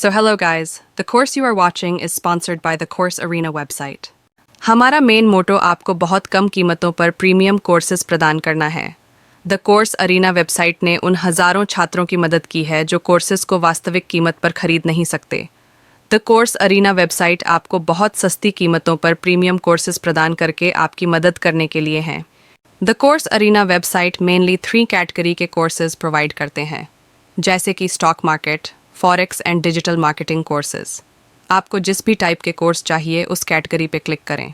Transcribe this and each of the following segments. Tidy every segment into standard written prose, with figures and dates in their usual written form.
So hello guys, the course you are watching is sponsored by the Course Arena website. हमारा main motto आपको बहुत कम कीमतों पर premium courses प्रदान करना है। द कोर्स अरीना वेबसाइट ने उन हज़ारों छात्रों की मदद की है जो कोर्सेज को वास्तविक कीमत पर खरीद नहीं सकते। द कोर्स अरीना वेबसाइट आपको बहुत सस्ती कीमतों पर प्रीमियम कोर्सेज प्रदान करके आपकी मदद करने के लिए हैं। The Course Arena website mainly 3 category के कोर्सेज प्रोवाइड करते हैं, जैसे कि stock market, forex and digital marketing courses. आपको जिस भी टाइप के कोर्स चाहिए उस कैटेगरी पे क्लिक करें।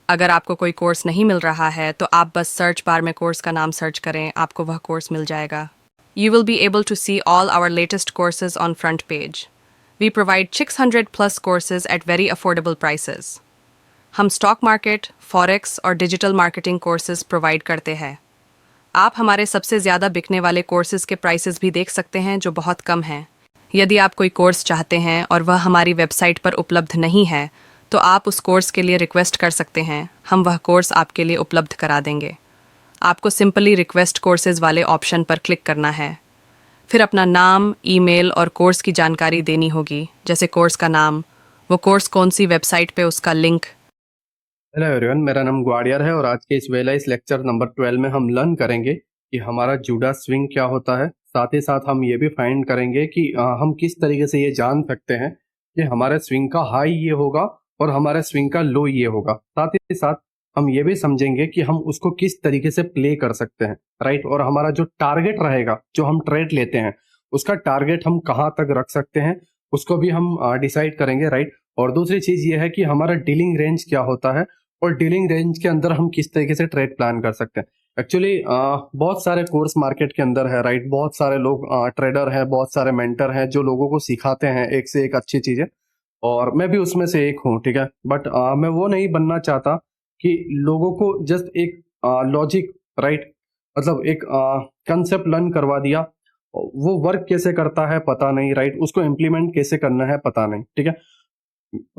अगर आपको कोई कोर्स नहीं मिल रहा है तो आप बस सर्च बार में कोर्स का नाम सर्च करें, आपको वह कोर्स मिल जाएगा। You will be able to see all our latest courses on front page. We provide 600 plus courses at very affordable prices. हम स्टॉक मार्केट, फॉरेक्स और डिजिटल मार्केटिंग कोर्सेज प्रोवाइड करते हैं। आप हमारे सबसे ज़्यादा बिकने वाले कोर्सेज के प्राइसेस भी देख सकते हैं जो बहुत कम हैं। यदि आप कोई कोर्स चाहते हैं और वह हमारी वेबसाइट पर उपलब्ध नहीं है तो आप उस कोर्स के लिए रिक्वेस्ट कर सकते हैं, हम वह कोर्स आपके लिए उपलब्ध करा देंगे। आपको सिंपली रिक्वेस्ट कोर्सेज वाले ऑप्शन पर क्लिक करना है। फिर अपना नाम, ईमेल और कोर्स की जानकारी देनी होगी, जैसे कोर्स का नाम, वो कोर्स कौन सी वेबसाइट पे, उसका लिंक। हेलो एवरीवन, मेरा नाम ग्वाडियर है और आज के इस वेलाइस लेक्चर नंबर 12 में हम लर्न करेंगे कि हमारा जूडा स्विंग क्या होता है। साथ ही साथ हम ये भी फाइंड करेंगे कि हम किस तरीके से ये जान सकते हैं कि हमारे स्विंग का हाई ये होगा और हमारे स्विंग का लो ये होगा। साथ ही साथ हम ये भी समझेंगे कि हम उसको किस तरीके से प्ले कर सकते हैं, राइट। और हमारा जो टारगेट रहेगा, जो हम ट्रेड लेते हैं, उसका टारगेट हम कहाँ तक रख सकते हैं, उसको भी हम डिसाइड करेंगे, राइट। और दूसरी चीज ये है कि हमारा डीलिंग रेंज क्या होता है और डीलिंग रेंज के अंदर हम किस तरीके से ट्रेड प्लान कर सकते हैं। एक्चुअली बहुत सारे कोर्स मार्केट के अंदर है, राइट। बहुत सारे लोग ट्रेडर है, बहुत सारे मेंटर हैं जो लोगों को सिखाते हैं एक से एक अच्छी चीजें, और मैं भी उसमें से एक हूँ, ठीक है। बट मैं वो नहीं बनना चाहता कि लोगों को जस्ट एक लॉजिक, राइट, मतलब एक कंसेप्ट लर्न करवा दिया, वो वर्क कैसे करता है पता नहीं, राइट, उसको इम्प्लीमेंट कैसे करना है पता नहीं, ठीक है।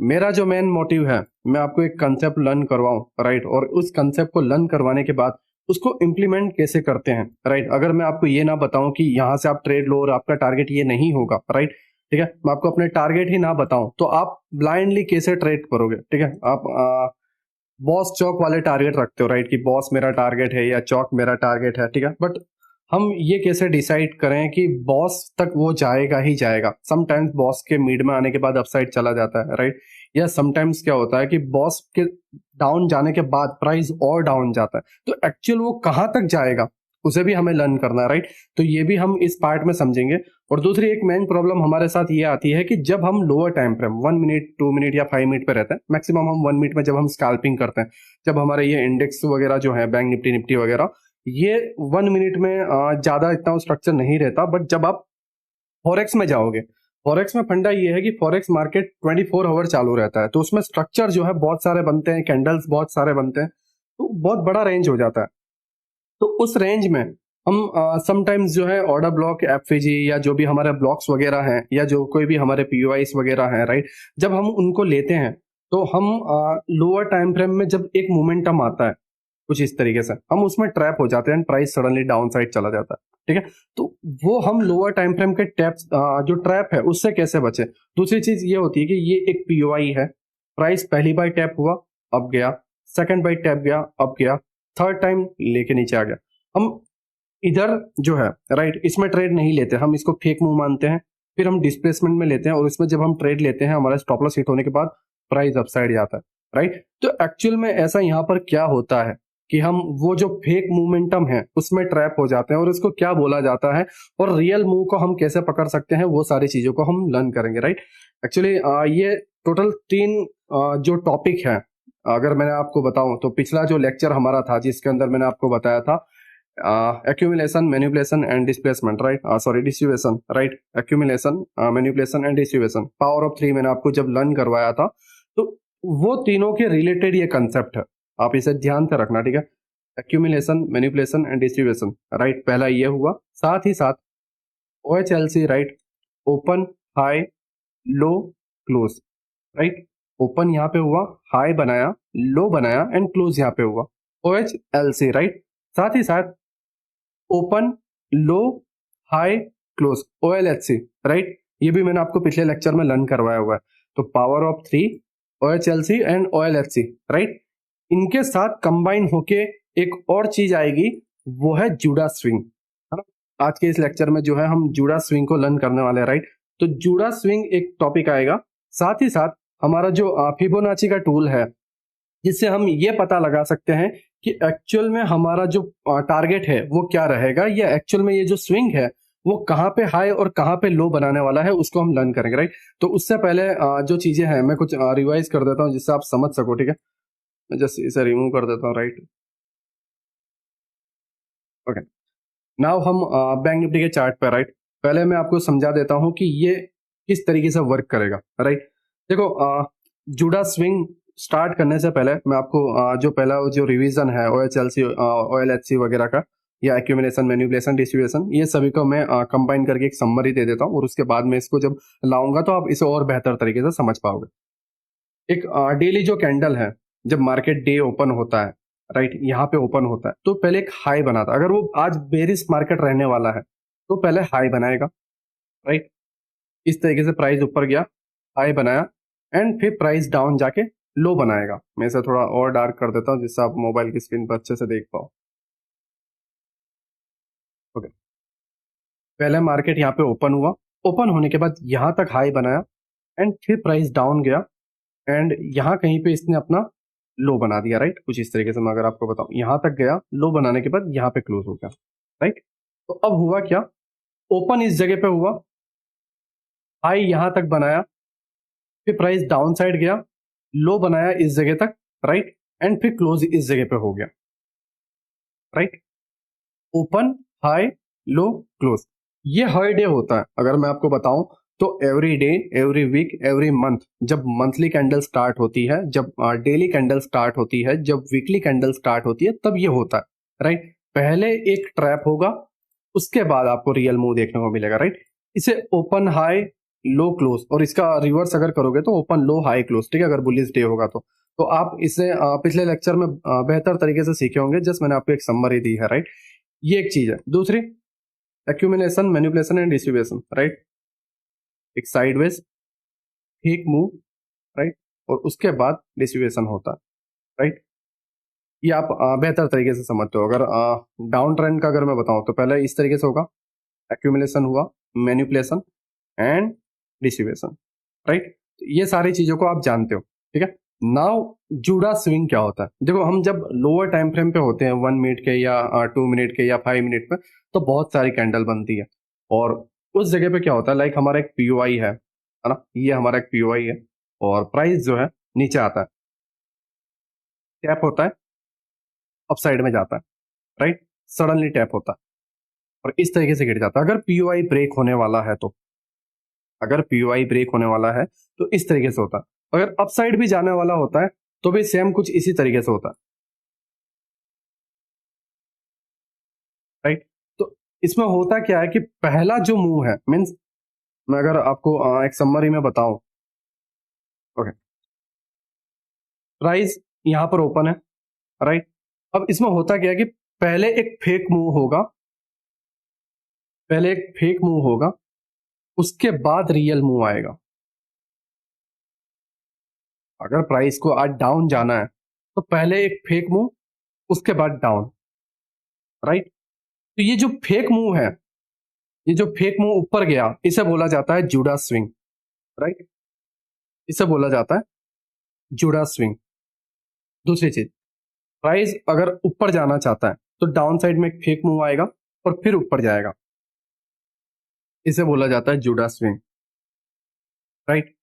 मेरा जो मेन मोटिव है, मैं आपको एक कंसेप्ट लर्न करवाऊं, राइट, और उस कंसेप्ट को लर्न करवाने के बाद उसको इम्प्लीमेंट कैसे करते हैं, राइट। अगर मैं आपको ये ना बताऊं कि यहाँ से आप ट्रेड लो और आपका टारगेट ये नहीं होगा, राइट, ठीक है, मैं आपको अपने टारगेट ही ना बताऊं तो आप ब्लाइंडली कैसे ट्रेड करोगे, ठीक है। आप बॉस चौक वाले टारगेट रखते हो, राइट, कि बॉस मेरा टारगेट है या चौक मेरा टारगेट है, ठीक है। बट हम ये कैसे डिसाइड करें कि बॉस तक वो जाएगा ही जाएगा। समटाइम्स बॉस के मिड में आने के बाद अपसाइड चला जाता है, राइट। या समटाइम्स क्या होता है कि बॉस के डाउन जाने के बाद प्राइस और डाउन जाता है, तो एक्चुअल वो कहाँ तक जाएगा उसे भी हमें लर्न करना है, राइट। तो ये भी हम इस पार्ट में समझेंगे। और दूसरी एक मेन प्रॉब्लम हमारे साथ ये आती है कि जब हम lower time frame 1 minute, 2 minute या 5 मिनट पे रहते हैं, मैक्सिमम हम 1 मिनट में जब हम स्कैल्पिंग करते हैं, जब हमारे ये इंडेक्स वगैरह जो है, बैंक निफ्टी निफ्टी वगैरह, ये 1 मिनट में ज्यादा इतना स्ट्रक्चर नहीं रहता। बट जब आप फॉरेक्स में जाओगे, फॉरेक्स में फंडा ये है कि फॉरेक्स मार्केट 24 आवर चालू रहता है, तो उसमें स्ट्रक्चर जो है बहुत सारे बनते हैं, कैंडल्स बहुत सारे बनते हैं, तो बहुत बड़ा रेंज हो जाता है। तो उस रेंज में हम समटाइम्स जो है ऑर्डर ब्लॉक, एफजी या जो भी हमारे ब्लॉक्स वगैरह हैं, या जो कोई भी हमारे पीओआईस वगैरह हैं, राइट, जब हम उनको लेते हैं तो हम लोअर टाइम फ्रेम में जब एक मोमेंटम आता है कुछ इस तरीके से, हम उसमें ट्रैप हो जाते हैं, प्राइस सडनली डाउन साइड चला जाता है, ठीक है। तो वो हम लोअर टाइम फ्रेम के टैप्स जो ट्रैप है उससे कैसे बचे। दूसरी चीज ये होती है कि ये एक पीओआई है, प्राइस पहली बार टैप हुआ अब गया, सेकंड बार टैप गया अब गया, थर्ड टाइम लेके नीचे आ गया। हम इधर जो है, राइट, इसमें ट्रेड नहीं लेते, हम इसको फेक मूव मानते हैं, फिर हम डिस्प्लेसमेंट में लेते हैं और इसमें जब हम ट्रेड लेते हैं हमारा स्टॉप लॉस हिट होने के बाद प्राइस अपसाइड जाता है, राइट। तो एक्चुअल में ऐसा यहाँ पर क्या होता है कि हम वो जो फेक मोमेंटम है उसमें ट्रैप हो जाते हैं, और उसको क्या बोला जाता है और रियल मूव को हम कैसे पकड़ सकते हैं, वो सारी चीजों को हम लर्न करेंगे, राइट। एक्चुअली ये टोटल 3 जो टॉपिक है, अगर मैंने आपको बताऊं तो पिछला जो लेक्चर हमारा था जिसके अंदर मैंने आपको बताया था accumulation, manipulation and displacement, right, sorry distribution, right, accumulation, manipulation and distribution, power of 3 मैंने आपको जब लर्न करवाया था, तो वो तीनों के रिलेटेड ये कंसेप्ट है, आप इसे ध्यान से रखना, ठीक है। Accumulation, manipulation and distribution, right, पहला ये हुआ। साथ ही साथ OHLC, right, open, high, low, close, right. Open यहाँ पे हुआ, हाई बनाया, लो बनाया एंड क्लोज यहाँ पे हुआ, OHLC, राइट। साथ ही साथ ओपन, लो, हाई, क्लोज, OLHC, राइट, ये भी मैंने आपको पिछले लेक्चर में लर्न करवाया हुआ है। तो power of 3 OHLC and OLHC, right, इनके साथ कंबाइन होके एक और चीज आएगी, वो है जूडा स्विंग, है ना। आज के इस लेक्चर में जो है हम जूडा स्विंग को लर्न करने वाले हैं, राइट। तो जूडा स्विंग एक टॉपिक आएगा, साथ ही साथ हमारा जो फिबोनाची का टूल है, जिससे हम ये पता लगा सकते हैं कि एक्चुअल में हमारा जो टारगेट है वो क्या रहेगा, या एक्चुअल में ये जो स्विंग है वो कहाँ पे हाई और कहाँ पे लो बनाने वाला है, उसको हम लर्न करेंगे, राइट। तो उससे पहले जो चीजें हैं मैं कुछ रिवाइज कर देता हूँ जिससे आप समझ सको, ठीक है। मैं जस्ट इसे रिमूव कर देता हूँ, राइट। ओके, नाउ हम बैंक निफ्टी के चार्ट पर, राइट, पहले मैं आपको समझा देता हूँ कि ये किस तरीके से वर्क करेगा, राइट। देखो, जूडा स्विंग स्टार्ट करने से पहले मैं आपको जो पहला जो रिवीजन है OHLC OLHC वगैरह का, या एक्यूमुलेशन, मैनिपुलेशन, डिस्ट्रीब्यूशन, ये सभी को मैं कंबाइन करके एक समरी दे देता हूँ, और उसके बाद में इसको जब लाऊंगा तो आप इसे और बेहतर तरीके से समझ पाओगे। एक डेली जो कैंडल है, जब मार्केट डे ओपन होता है, राइट, यहाँ पे ओपन होता है, तो पहले एक हाई बनाता है। अगर वो आज बेरिश मार्केट रहने वाला है तो पहले हाई बनाएगा, राइट। इस तरीके से प्राइस ऊपर गया, हाई बनाया, एंड फिर प्राइस डाउन जाके लो बनाएगा। मैं इसे थोड़ा और डार्क कर देता हूँ जिससे आप मोबाइल की स्क्रीन पर अच्छे से देख पाओ। ओके, पहले मार्केट यहाँ पे ओपन हुआ, ओपन होने के बाद यहाँ तक हाई बनाया, एंड फिर प्राइस डाउन गया, एंड यहाँ कहीं पे इसने अपना लो बना दिया, राइट। कुछ इस तरीके से मैं अगर आपको बताऊं, यहाँ तक गया, लो बनाने के बाद यहाँ पे क्लोज हो गया, राइट। तो अब हुआ क्या, ओपन इस जगह पे हुआ, हाई यहाँ तक बनाया, फिर प्राइस डाउन साइड गया, लो बनाया इस जगह तक, राइट, एंड फिर क्लोज इस जगह पे हो गया, right. Open, high, low, close, ये हर डे होता है। अगर मैं आपको बताऊं तो every day, every week, every month, जब मंथली कैंडल स्टार्ट होती है, जब डेली कैंडल स्टार्ट होती है, जब वीकली कैंडल स्टार्ट होती है, तब ये होता है, राइट। पहले एक ट्रैप होगा, उसके बाद आपको रियल मूव देखने को मिलेगा, राइट। इसे ओपन, हाई, लो, क्लोज, और इसका रिवर्स अगर करोगे तो ओपन, लो, हाई, क्लोज, ठीक है, अगर बुलिश डे होगा तो आप इसे पिछले लेक्चर में बेहतर तरीके से सीखे होंगे, जस्ट मैंने आपको एक समरी दी है, राइट। ये एक चीज है। दूसरी, accumulation, manipulation and distribution, right. एक साइडवेज ठीक मूव, राइट, और उसके बाद डिस्ट्रीब्यूशन होता है, राइट। ये आप बेहतर तरीके से समझते हो। अगर डाउन ट्रेंड का अगर मैं बताऊं तो पहले इस तरीके से होगा, एक्यूमुलेशन हुआ, मैनिपुलेशन एंड डिस्ट्रीब्यूशन, राइट। ये सारी चीजों को आप जानते हो, ठीक है। नाउ जूडा स्विंग क्या होता है, देखो हम जब लोअर टाइम फ्रेम पे होते हैं, 1 मिनट के या 2 मिनट के या 5 मिनट पे, तो बहुत सारी कैंडल बनती है, और उस जगह पे क्या होता है, लाइक हमारा एक पीओआई है ना, ये हमारा एक पीओआई है, और प्राइस जो है नीचे आता है, टैप होता है, अपसाइड में जाता है, राइट, सडनली टैप होता है, और इस तरीके से गिर जाता है। अगर पीओआई ब्रेक होने वाला है तो, अगर पीओआई ब्रेक होने वाला है तो इस तरीके से होता है। अगर अपसाइड भी जाने वाला होता है तो भी सेम कुछ इसी तरीके से होता है, राइट। तो इसमें होता क्या है कि पहला जो मूव है, मीन्स मैं अगर आपको एक समरी में बताऊं, ओके, प्राइस यहां पर ओपन है, राइट। अब इसमें होता क्या है कि पहले एक फेक मूव होगा, पहले एक फेक मूव होगा, उसके बाद रियल मूव आएगा। अगर प्राइस को आज डाउन जाना है तो पहले एक फेक मूव, उसके बाद डाउन, राइट। तो ये जो फेक मूव है, ये जो फेक मूव ऊपर गया, इसे बोला जाता है जूडा स्विंग, राइट। इसे बोला जाता है जूडा स्विंग। दूसरी चीज, प्राइस अगर ऊपर जाना चाहता है तो डाउन साइड में एक फेक मूव आएगा और फिर ऊपर जाएगा, इसे बोला जाता है जूडा स्विंग, राइट।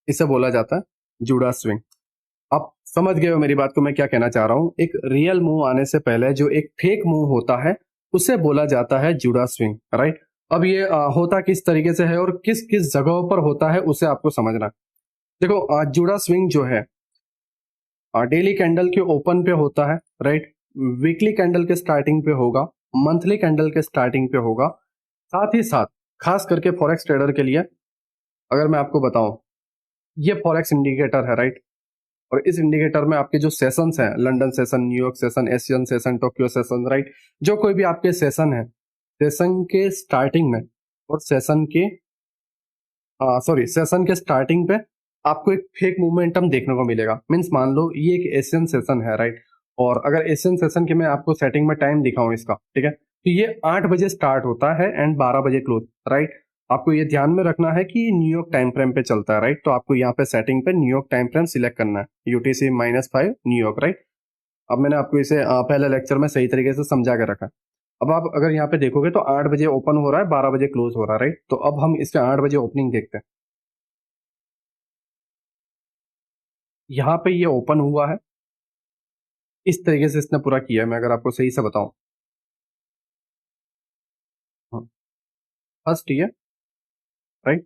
इसे बोला जाता है जूडा स्विंग। आप समझ गए हो मेरी बात को, मैं क्या कहना चाह रहा हूं। एक रियल मूव आने से पहले जो एक फेक मूव होता है उसे बोला जाता है जूडा स्विंग, राइट। अब ये होता किस तरीके से है और किस किस जगहों पर होता है उसे आपको समझना है। देखो, जूडा स्विंग जो है डेली कैंडल के ओपन पे होता है, राइट, वीकली कैंडल के स्टार्टिंग पे होगा, मंथली कैंडल के स्टार्टिंग पे होगा। साथ ही साथ खास करके फॉरेक्स ट्रेडर के लिए अगर मैं आपको बताऊं, ये फॉरेक्स इंडिकेटर है, राइट। और इस इंडिकेटर में आपके जो सेशंस हैं, London session, New York session, Asian session, Tokyo session, right, जो कोई भी आपके सेशन है, सेशन के स्टार्टिंग में और सेशन के सॉरी, सेशन के स्टार्टिंग पे आपको एक फेक मोमेंटम देखने को मिलेगा। मीन्स मान लो ये एक एशियन सेशन है, राइट। और अगर एशियन सेशन की मैं आपको सेटिंग में टाइम दिखाऊं इसका, ठीक है, तो ये 8 बजे स्टार्ट होता है एंड 12 बजे क्लोज, राइट। आपको ये ध्यान में रखना है कि न्यूयॉर्क टाइम फ्रेम पे चलता है, राइट। तो आपको यहाँ पे सेटिंग पे न्यूयॉर्क टाइम फ्रेम सिलेक्ट करना है, UTC-5 न्यूयॉर्क, राइट। अब मैंने आपको इसे पहले लेक्चर में सही तरीके से समझा के रखा है। अब आप अगर यहाँ पे देखोगे तो 8 बजे ओपन हो रहा है, 12 बजे क्लोज हो रहा है, राइट। तो अब हम इसके 8 बजे ओपनिंग देखते हैं। यहाँ पे ये ओपन हुआ है, इस तरीके से इसने पूरा किया है। मैं अगर आपको सही से बताऊं, फर्स्ट ये, राइट,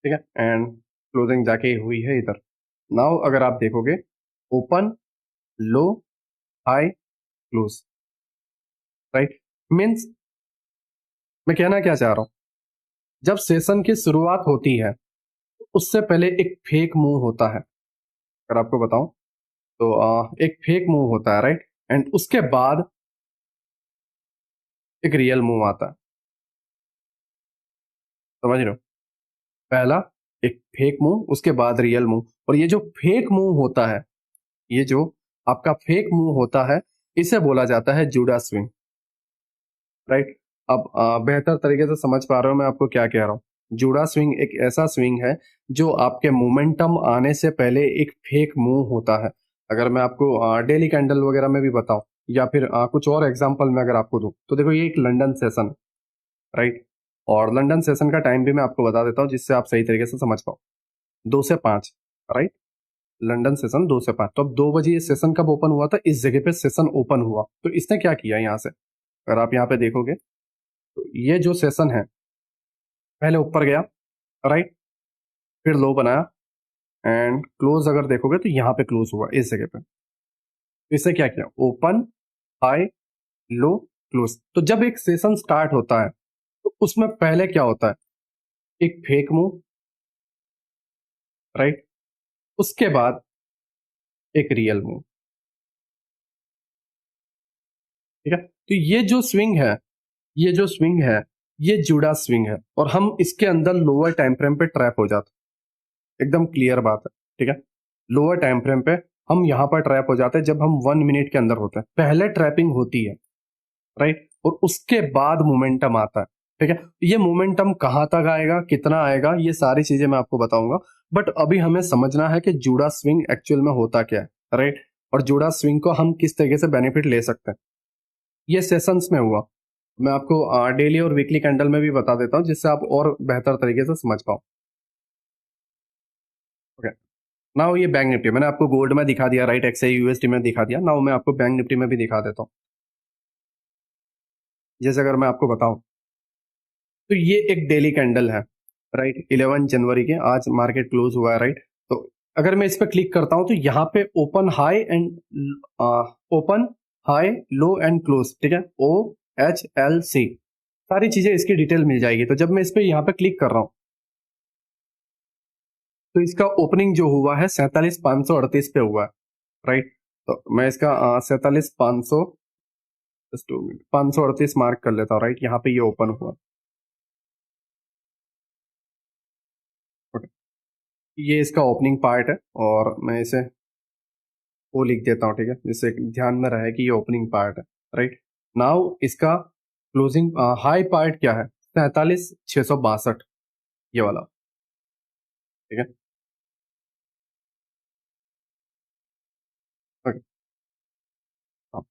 ठीक है, एंड क्लोजिंग जाके हुई है इधर। नाउ अगर आप देखोगे, ओपन, लो, हाई, क्लोज, राइट। मीन्स मैं कहना क्या चाह रहा हूं, जब सेशन की शुरुआत होती है तो उससे पहले एक फेक मूव होता है। अगर आपको बताऊं तो एक फेक मूव होता है, राइट। एंड उसके बाद एक रियल मूव आता है, समझ रहे हो। पहला एक फेक मूव, उसके बाद रियल मूव। और ये जो फेक मूव होता है, ये जो आपका फेक मूव होता है, इसे बोला जाता है जूडा स्विंग, राइट। अब बेहतर तरीके से समझ पा रहे हो मैं आपको क्या कह रहा हूँ। जूडा स्विंग एक ऐसा स्विंग है जो आपके मोमेंटम आने से पहले एक फेक मूव होता है। अगर मैं आपको डेली कैंडल वगैरह में भी बताऊं, या फिर कुछ और एग्जांपल में अगर आपको दूं, तो देखो ये एक लंदन सेशन है, राइट। और लंदन सेशन का टाइम भी मैं आपको बता देता हूँ जिससे आप सही तरीके से समझ पाओ। 2 से 5, राइट। लंदन सेशन 2 से 5। तो अब 2 बजे ये सेशन कब ओपन हुआ था, इस जगह पे सेशन ओपन हुआ। तो इसने क्या किया यहाँ से, अगर आप यहाँ पे देखोगे तो ये जो सेशन है, पहले ऊपर गया, राइट, फिर लो बनाया, एंड क्लोज अगर देखोगे तो यहाँ पे क्लोज हुआ इस जगह पे। तो इससे क्या किया, ओपन, हाई, लो, क्लोज। तो जब एक सेशन स्टार्ट होता है तो उसमें पहले क्या होता है, एक फेक मूव, राइट, उसके बाद एक रियल मूव, ठीक है। तो ये जो स्विंग है, ये जो स्विंग है, ये जुड़ा स्विंग है, और हम इसके अंदर लोअर टाइम फ्रेम पे ट्रैप हो जाते हैं। एकदम क्लियर बात है, ठीक है। लोअर टाइम फ्रेम पे हम यहाँ पर ट्रैप हो जाते हैं जब हम 1 मिनट के अंदर होते हैं। पहले ट्रैपिंग होती है, राइट, और उसके बाद मोमेंटम आता है, ठीक है। ये मोमेंटम कहाँ तक आएगा, कितना आएगा, ये सारी चीजें मैं आपको बताऊंगा। बट अभी हमें समझना है कि जूड़ा स्विंग एक्चुअल में होता क्या है, राइट। और जूड़ा स्विंग को हम किस तरीके से बेनिफिट ले सकते हैं, ये सेशंस में हुआ। मैं आपको डेली और वीकली कैंडल में भी बता देता हूँ जिससे आप और बेहतर तरीके से समझ पाओ। ओके, नाउ ये बैंक निफ्टी मैंने आपको गोल्ड में दिखा दिया, राइट, एक्सआई यूएसडी में दिखा दिया। नाउ मैं आपको बैंक निफ्टी में भी दिखा देता हूँ। जैसे अगर मैं आपको बताऊं तो ये एक डेली कैंडल है, राइट, 11 जनवरी के आज मार्केट क्लोज हुआ है, राइट। तो अगर मैं इस पर क्लिक करता हूं तो यहाँ पे open high and open high low and close, ठीक है, OHLC, सारी चीजें इसकी डिटेल मिल जाएगी। तो जब मैं इस पे यहाँ पे क्लिक कर रहा हूँ तो इसका ओपनिंग जो हुआ है 47,538 पे हुआ है, राइट। तो मैं इसका 47,500 538 मार्क कर लेता हूँ, राइट। यहाँ पे ये ओपन हुआ। Okay, ये इसका ओपनिंग पार्ट है, और मैं इसे वो लिख देता हूँ, ठीक है, जिससे ध्यान में रहे कि ये ओपनिंग पार्ट है, राइट। नाउ इसका क्लोजिंग हाई पार्ट क्या है, 47,662, ये वाला, ठीक है। ओके, हाँ,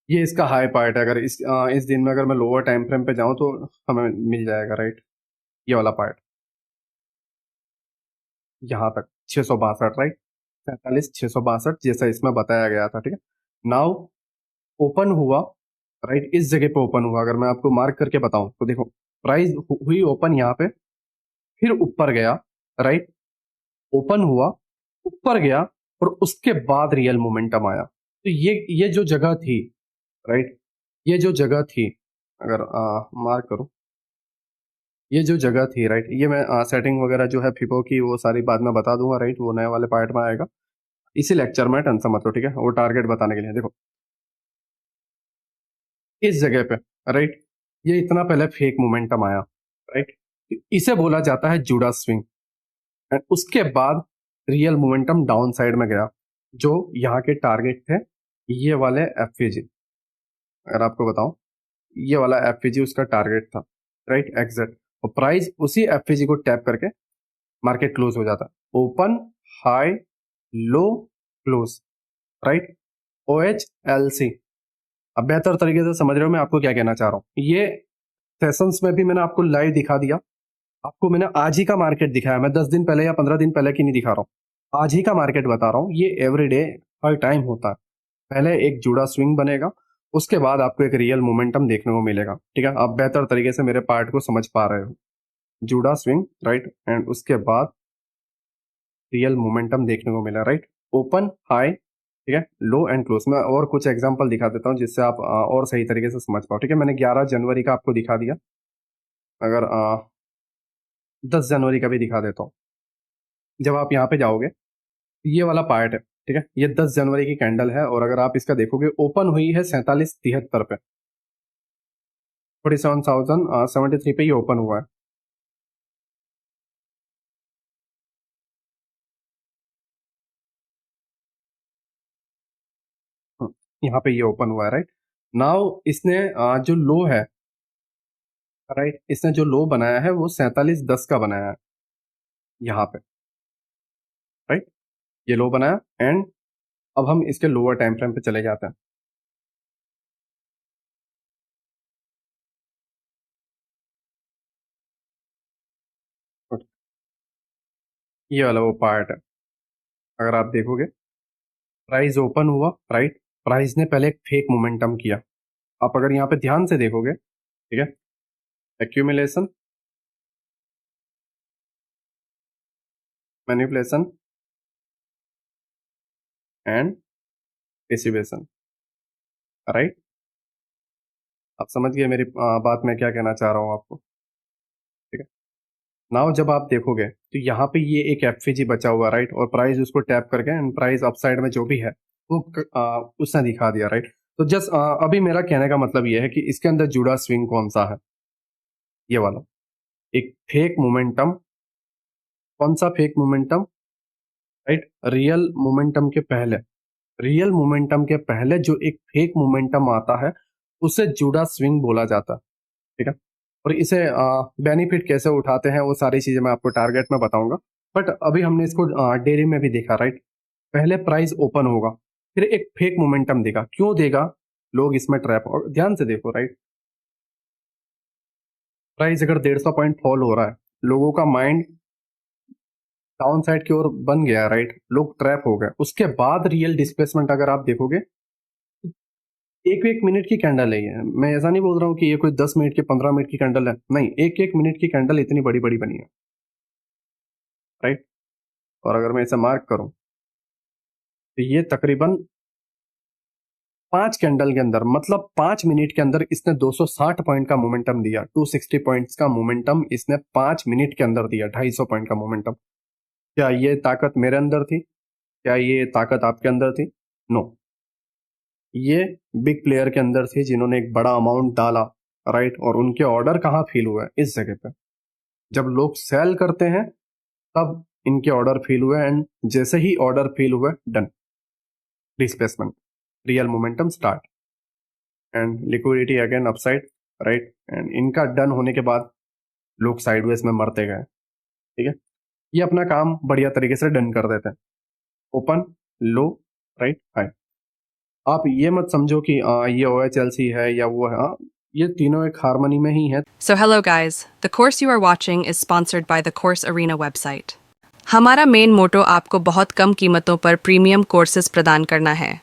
ये इसका हाई पार्ट है। अगर इस दिन में अगर मैं लोअर टाइम फ्रेम पे जाऊं तो हमें मिल जाएगा, राइट, ये वाला पार्ट यहाँ तक 662, राइट, 47,662 जैसा इसमें बताया गया था, ठीक है। नाउ ओपन हुआ, राइट, इस जगह पे ओपन हुआ। अगर मैं आपको मार्क करके बताऊं तो देखो, प्राइस हुई ओपन यहाँ पे, फिर ऊपर गया, राइट, ओपन हुआ, ऊपर गया, और उसके बाद रियल मोमेंटम आया। तो ये जो जगह थी, राइट, ये जो जगह थी, अगर मार्क करूं, ये जो जगह थी, राइट, ये मैं सेटिंग वगैरह जो है फिबो की वो सारी बाद में बता दूंगा, राइट, वो नए वाले पार्ट में आएगा। इसी लेक्चर में टेंशन मत लो, ठीक है। वो टारगेट बताने के लिए देखो, इस जगह पे, राइट, ये इतना पहले फेक मोमेंटम आया, राइट। इसे बोला जाता है जूडा स्विंग। एंड उसके बाद रियल मोमेंटम डाउन साइड में गया। जो यहाँ के टारगेट थे ये वाले एफवीजी, अगर आपको बताऊं ये वाला एफवीजी उसका टारगेट था, राइट, एग्जैक्ट। और प्राइस उसी एफवीजी को टैप करके मार्केट क्लोज हो जाता, open high low close, right. O H L C. अब बेहतर तरीके से समझ रहे हो मैं आपको क्या कहना चाह रहा हूँ। ये सेशंस में भी मैंने आपको लाइव दिखा दिया, आपको मैंने आज ही का मार्केट दिखाया, मैं 10 दिन पहले या 15 दिन पहले की नहीं दिखा रहा हूँ, आज ही का मार्केट बता रहा हूँ। ये एवरीडे हर टाइम होता है। पहले एक जुड़ा स्विंग बनेगा, उसके बाद आपको एक रियल मोमेंटम देखने को मिलेगा, ठीक है। आप बेहतर तरीके से मेरे पार्ट को समझ पा रहे हो। जुड़ा स्विंग, राइट, एंड उसके बाद रियल मोमेंटम देखने को मिला, राइट। ओपन हाई, ठीक है, लो एंड क्लोज। मैं और कुछ एग्जांपल दिखा देता हूँ जिससे आप और सही तरीके से समझ पाओ, ठीक है। मैंने 11 जनवरी का आपको दिखा दिया, अगर 10 जनवरी का भी दिखा देता हूँ। जब आप यहाँ पे जाओगे ये वाला पार्ट है, ठीक है, ये 10 जनवरी की कैंडल है, और अगर आप इसका देखोगे ओपन हुई है 4773 पे, 47,073 पे ये ओपन हुआ है। यहाँ पे ये ओपन हुआ है, राइट। नाउ इसने जो लो है, राइट, इसने जो लो बनाया है वो 4710 का बनाया है यहाँ पे, राइट। ये लो बनाया, एंड अब हम इसके लोअर टाइम फ्रेम पे चले जाते हैं। ये वाला वो पार्ट है, अगर आप देखोगे प्राइस ओपन हुआ, राइट, प्राइस ने पहले एक फेक मोमेंटम किया। आप अगर यहाँ पे ध्यान से देखोगे, ठीक है, accumulation, manipulation and dissipation, right. आप समझ गए मेरी बात में क्या कहना चाह रहा हूँ आपको, ठीक है। नाउ जब आप देखोगे तो यहाँ पे ये एक एफवीजी बचा हुआ, राइट, और प्राइस उसको टैप करके एंड प्राइस अपसाइड में जो भी है वो उसने दिखा दिया, राइट। तो जस्ट अभी मेरा कहने का मतलब ये है कि इसके अंदर जुड़ा स्विंग कौन सा है, ये वाला एक फेक मोमेंटम। कौन सा fake momentum, right, real momentum के पहले, रियल मोमेंटम के पहले जो एक फेक मोमेंटम आता है उसे जुड़ा स्विंग बोला जाता है, ठीक है। और इसे बेनिफिट कैसे उठाते हैं वो सारी चीजें मैं आपको टारगेट में बताऊंगा, बट अभी हमने इसको डेली में भी देखा, राइट। पहले प्राइस ओपन होगा, फिर एक फेक मोमेंटम देगा, क्यों देगा, लोग इसमें ट्रैप, और ध्यान से देखो, राइट, प्राइस अगर 150 पॉइंट फॉल हो रहा है, लोगों का माइंड डाउन साइड की ओर बन गया, राइट, लोग ट्रैप हो गए। उसके बाद रियल डिस्प्लेसमेंट अगर आप देखोगे, एक एक मिनट की कैंडल है ये, मैं ऐसा नहीं बोल रहा हूँ कि ये कोई 10 मिनट की 15 मिनट की कैंडल है, नहीं, एक एक मिनट की कैंडल इतनी बड़ी बड़ी बनी है, राइट। और अगर मैं इसे मार्क करूं तो ये तकरीबन 5 कैंडल के अंदर, मतलब 5 मिनट के अंदर इसने 260 पॉइंट का मोमेंटम दिया, 260 पॉइंट्स का मोमेंटम इसने 5 मिनट के अंदर दिया, 250 पॉइंट का मोमेंटम। क्या ये ताकत मेरे अंदर थी, क्या ये ताकत आपके अंदर थी? नो, ये बिग प्लेयर के अंदर थी जिन्होंने एक बड़ा अमाउंट डाला, राइट, और उनके ऑर्डर कहाँ फील हुए, इस जगह पे। जब लोग सेल करते हैं तब इनके ऑर्डर फील हुए, एंड जैसे ही ऑर्डर फील हुए, done, displacement, real momentum start, and liquidity again upside, right. And इनका डन होने के बाद लोग साइडवेज में मरते गए, ठीक है। ये अपना काम बढ़िया तरीके से डन कर देते हैं, ओपन लो राइट हाई। आप ये मत समझो कि ये OHLC है या वो है, ये तीनों एक हार्मनी में ही है। So hello guys, the course you are watching is sponsored by the Course Arena website. हमारा मेन मोटो आपको बहुत कम कीमतों पर प्रीमियम कोर्सेज प्रदान करना है।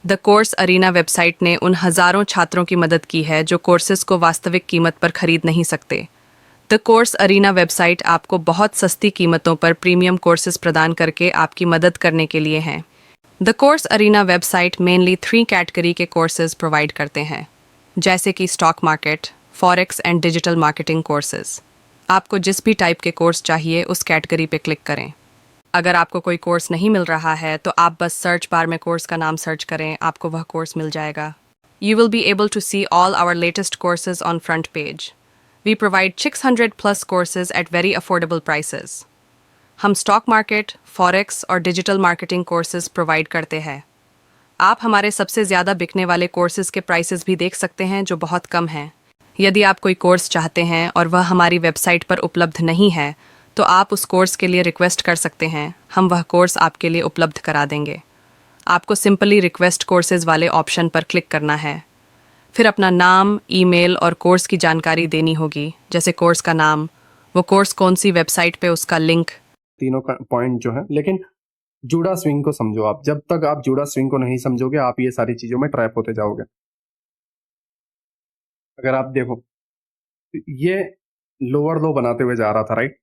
द कोर्स अरीना वेबसाइट ने उन हज़ारों छात्रों की मदद की है जो कोर्सेज को वास्तविक कीमत पर खरीद नहीं सकते। द कोर्स अरीना वेबसाइट आपको बहुत सस्ती कीमतों पर प्रीमियम कोर्सेज प्रदान करके आपकी मदद करने के लिए हैं। The Course Arena website mainly 3 category के कोर्सेज प्रोवाइड करते हैं, जैसे कि stock market, forex and digital marketing courses. आपको जिस भी टाइप के कोर्स चाहिए उस कैटेगरी पे क्लिक करें। अगर आपको कोई कोर्स नहीं मिल रहा है तो आप बस सर्च बार में कोर्स का नाम सर्च करें, आपको वह कोर्स मिल जाएगा। You will be able to see all our latest courses on front page. We provide 600 plus courses at very affordable prices. हम स्टॉक मार्केट, फॉरेक्स और डिजिटल मार्केटिंग कोर्सेज प्रोवाइड करते हैं। आप हमारे सबसे ज़्यादा बिकने वाले कोर्सेज के प्राइसेस भी देख सकते हैं जो बहुत कम हैं। यदि आप कोई कोर्स चाहते हैं और वह हमारी वेबसाइट पर उपलब्ध नहीं है तो आप उस कोर्स के लिए रिक्वेस्ट कर सकते हैं। हम वह कोर्स आपके लिए उपलब्ध करा देंगे। आपको सिंपली रिक्वेस्ट कोर्सेज वाले ऑप्शन पर क्लिक करना है। फिर अपना नाम, ईमेल और कोर्स की जानकारी देनी होगी, जैसे कोर्स का नाम, वो कोर्स कौन सी वेबसाइट पे, उसका लिंक। तीनों का पॉइंट जो है, लेकिन जूडा स्विंग को समझो। आप जब तक आप जूडा स्विंग को नहीं समझोगे आप ये सारी चीजों में ट्रैप होते जाओगे। अगर आप देखो ये लोअर लो बनाते हुए जा रहा था, राइट।